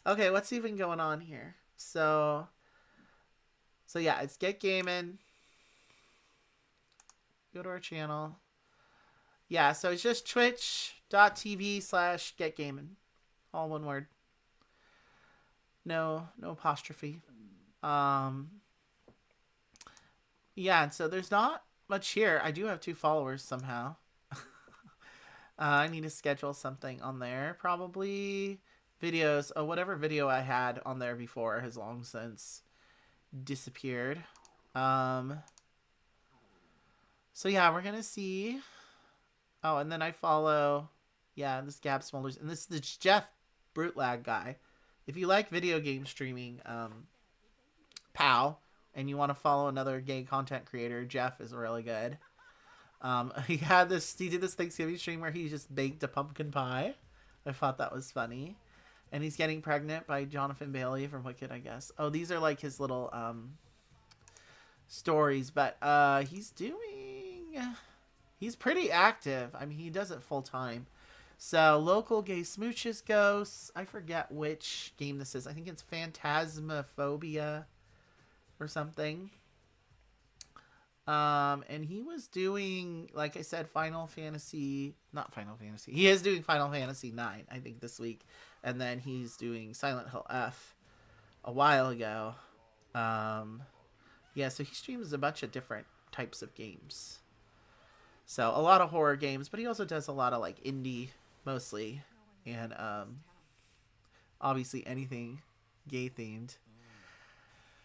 Speaker 1: Okay, what's even going on here? So yeah, it's Get Gaming. Go to our channel. Yeah, so it's just twitch.tv/getgaming. All one word. No apostrophe. Yeah, and so there's not much here. I do have 2 followers somehow. I need to schedule something on there. Probably videos. Oh, whatever video I had on there before has long since disappeared. So yeah, we're gonna see. Oh, and then I follow, yeah, this Gab Smolders, and this is the Jeff Brutlag guy. If you like video game streaming, pal, and you want to follow another gay content creator, Jeff is really good. He did this Thanksgiving stream where he just baked a pumpkin pie. I thought that was funny. And he's getting pregnant by Jonathan Bailey from Wicked, I guess. Oh, these are like his little stories, but he's pretty active. I mean, he does it full time. So, local gay smooches ghosts. I forget which game this is. I think it's Phantasmophobia or something. And he was doing, like I said, He is doing Final Fantasy 9, I think, this week. And then he's doing Silent Hill F a while ago. Yeah, so he streams a bunch of different types of games. So a lot of horror games, but he also does a lot of like indie mostly. And obviously anything gay themed.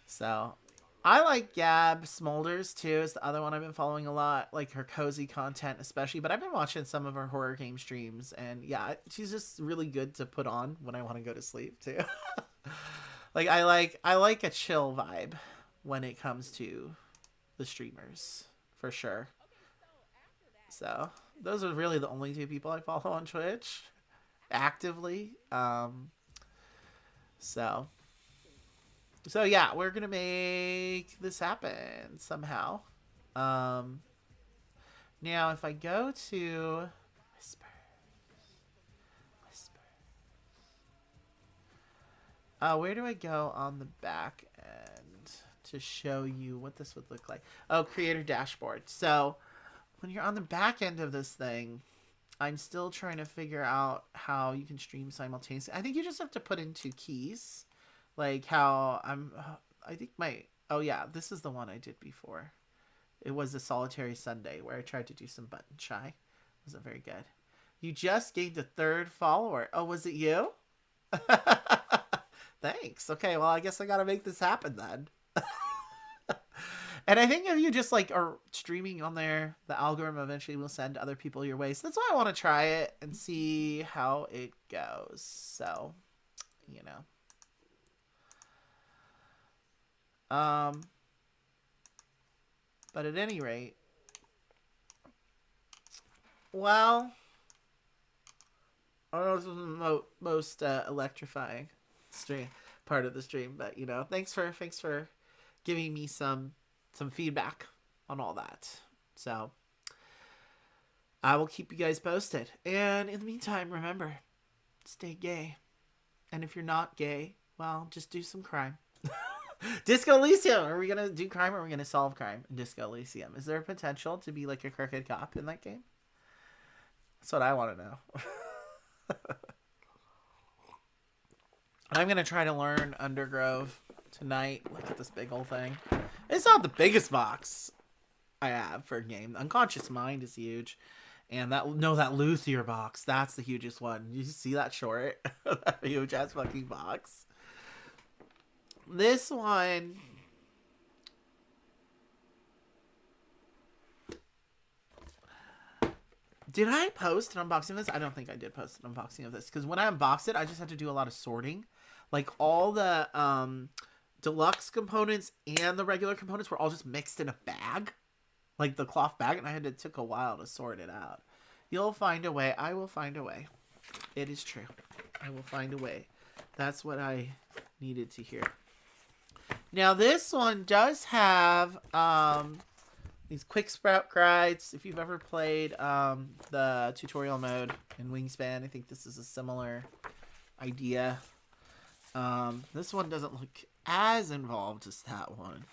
Speaker 1: So I like Gab Smolders too. Is the other one I've been following a lot. Like her cozy content especially. But I've been watching some of her horror game streams. And yeah, she's just really good to put on when I want to go to sleep too. Like I like a chill vibe when it comes to the streamers. For sure. So those are really the only 2 people I follow on Twitch. Actively. So yeah, we're gonna make this happen somehow. Now if I go to where do I go on the back end to show you what this would look like? Oh, creator dashboard. So when you're on the back end of this thing, I'm still trying to figure out how you can stream simultaneously. I think you just have to put in 2 keys. Like how oh yeah, this is the one I did before. It was a Solitary Sunday where I tried to do some button shy. It wasn't very good. You just gained a 3rd follower. Oh, was it you? Thanks. Okay, well, I guess I gotta make this happen then. And I think if you just like are streaming on there, the algorithm eventually will send other people your way. So that's why I want to try it and see how it goes. So, you know. But at any rate, well, I don't know if this is the most electrifying part of the stream, but you know, thanks for giving me some feedback on all that. So I will keep you guys posted. And in the meantime, remember, stay gay. And if you're not gay, well, just do some crime. Disco Elysium. Are we gonna do crime or are we gonna solve crime in Disco Elysium? Is there a potential to be like a crooked cop in that game? That's what I want to know. I'm gonna try to learn Undergrove tonight. Look at this big old thing. It's not the biggest box I have for a game. Unconscious Mind is huge. And that Luthier box, that's the hugest one. You see that short? That huge ass fucking box. This one, did I post an unboxing of this? I don't think I did post an unboxing of this. Because when I unboxed it, I just had to do a lot of sorting. Like all the deluxe components and the regular components were all just mixed in a bag. Like the cloth bag. And it took a while to sort it out. You'll find a way. I will find a way. It is true. I will find a way. That's what I needed to hear. Now this one does have these quick sprout grides. If you've ever played the tutorial mode in Wingspan, I think this is a similar idea. This one doesn't look as involved as that one.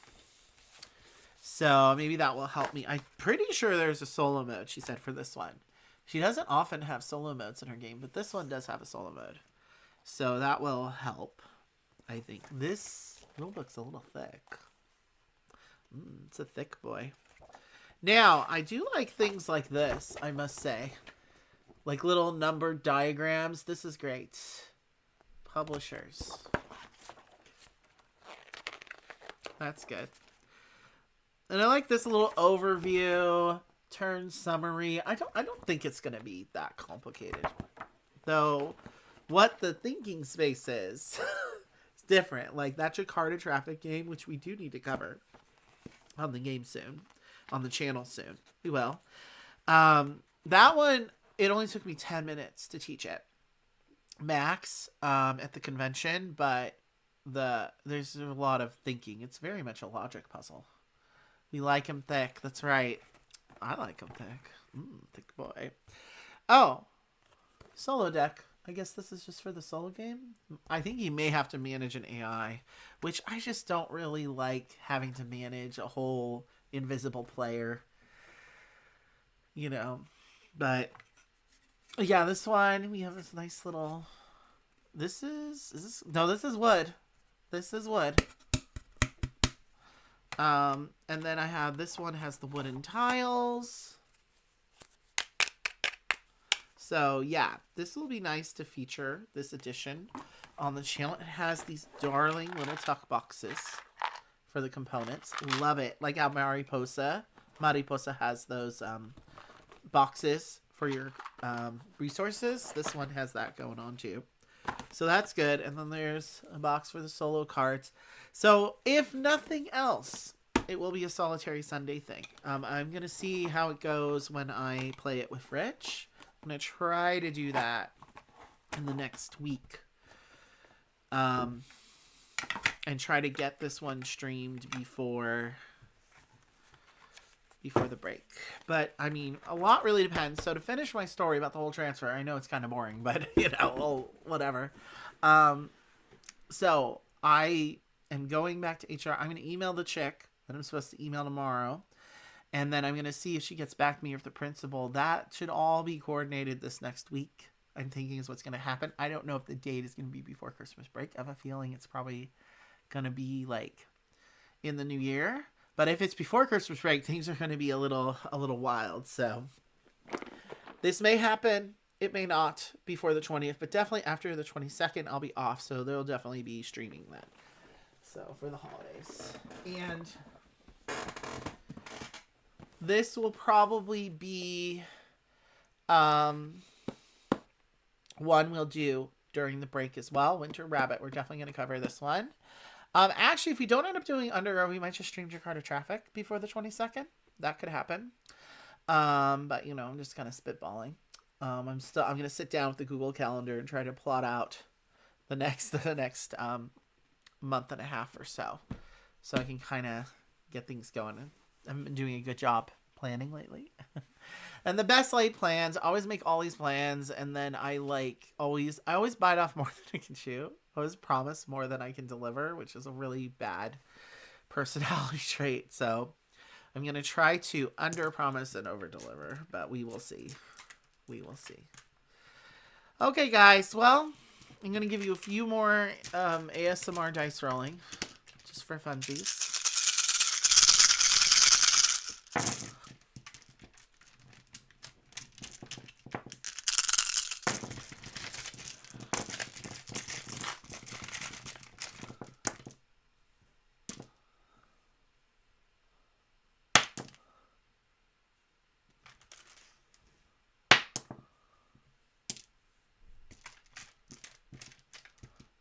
Speaker 1: So maybe that will help me. I'm pretty sure there's a solo mode, she said, for this one. She doesn't often have solo modes in her game, but this one does have a solo mode. So that will help, I think. This rulebook's a little thick. It's a thick boy. Now, I do like things like this, I must say. Like little numbered diagrams. This is great. Publishers. That's good. And I like this little overview, turn summary. I don't think it's going to be that complicated. Though, what the thinking space is, it's different. Like, that's a card of traffic game, which we do need to cover on the game soon. On the channel soon. We will. That one, it only took me 10 minutes to teach it. Max, at the convention, but there's a lot of thinking. It's very much a logic puzzle. We like him thick. That's right. I like him thick. Thick boy. Oh, solo deck. I guess this is just for the solo game. I think you may have to manage an AI, which I just don't really like having to manage a whole invisible player. You know, but yeah, this one, we have this nice little, this is wood. This is wood. And then I have, this one has the wooden tiles. So yeah, this will be nice to feature this edition on the channel. It has these darling little tuck boxes for the components. Love it. Like how Mariposa has those boxes for your resources. This one has that going on too. So that's good. And then there's a box for the solo cards. So if nothing else, it will be a Solitary Sunday thing. I'm going to see how it goes when I play it with Rich. I'm going to try to do that in the next week. And try to get this one streamed before the break. But, I mean, a lot really depends. So to finish my story about the whole transfer, I know it's kind of boring, but, you know, well, whatever. So I am going back to HR. I'm going to email the chick that I'm supposed to email tomorrow. And then I'm going to see if she gets back to me with the principal. That should all be coordinated this next week, I'm thinking, is what's going to happen. I don't know if the date is going to be before Christmas break. I have a feeling it's probably going to be, like, in the new year. But if it's before Christmas break, things are going to be a little wild. So this may happen. It may not before the 20th, but definitely after the 22nd, I'll be off. So there'll definitely be streaming then. So for the holidays. And this will probably be one we'll do during the break as well. Winter Rabbit. We're definitely going to cover this one. Actually, if we don't end up doing Underground, we might just stream Jakarta Traffic before the 22nd. That could happen. But, you know, I'm just kind of spitballing. I'm going to sit down with the Google Calendar and try to plot out the next month and a half or so I can kind of get things going. I've been doing a good job planning lately. And the best laid plans, I always make all these plans, and then I always bite off more than I can chew. I always promise more than I can deliver, which is a really bad personality trait. So I'm going to try to under promise and over deliver, but we will see. We will see. Okay, guys. Well, I'm going to give you a few more ASMR dice rolling just for funsies.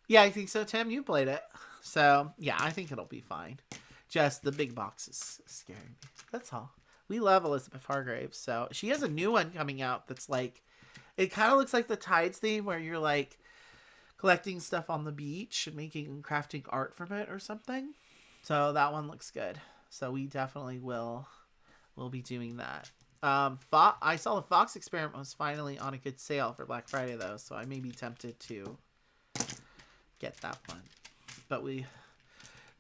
Speaker 1: Yeah, I think so, Tim. You played it. So, yeah, I think it'll be fine. Just the big box is scaring me. That's all. We love Elizabeth Hargraves. So, she has a new one coming out that's like, it kind of looks like the Tides theme where you're like collecting stuff on the beach and crafting art from it or something. So, that one looks good. So, we definitely will be doing that. I saw the Fox Experiment was finally on a good sale for Black Friday, though. So, I may be tempted to get that one, but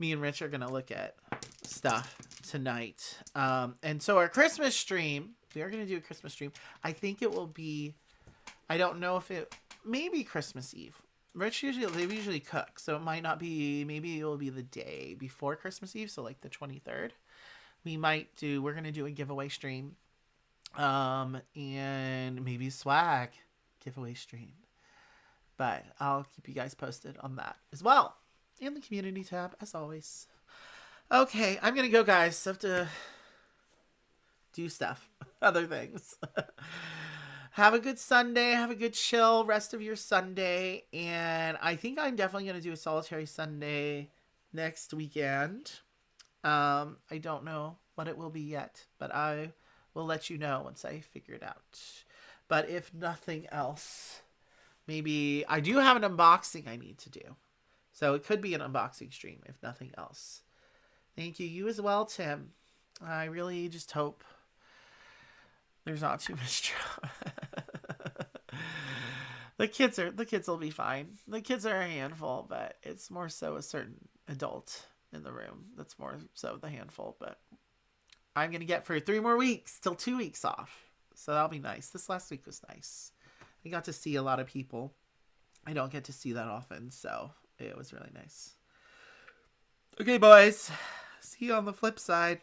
Speaker 1: me and Rich are going to look at stuff tonight. And so our Christmas stream, we are going to do a Christmas stream. I think it will be, I don't know if it, maybe Christmas Eve. Rich they usually cook, so it might not be, maybe it will be the day before Christmas Eve, so like the 23rd. We're going to do a giveaway stream. And maybe swag giveaway stream. But I'll keep you guys posted on that as well. In the community tab, as always. Okay, I'm going to go, guys. I have to do stuff. Other things. Have a good Sunday. Have a good chill rest of your Sunday. And I think I'm definitely going to do a solitary Sunday next weekend. I don't know what it will be yet, but I will let you know once I figure it out. But if nothing else, maybe I do have an unboxing I need to do. So it could be an unboxing stream, if nothing else. Thank you. You as well, Tim. I really just hope there's not too much drama. The kids will be fine. The kids are a handful, but it's more so a certain adult in the room that's more so the handful. But I'm going to get for 3 more weeks till 2 weeks off. So that'll be nice. This last week was nice. I got to see a lot of people. I don't get to see that often, so it was really nice. Okay, boys. See you on the flip side.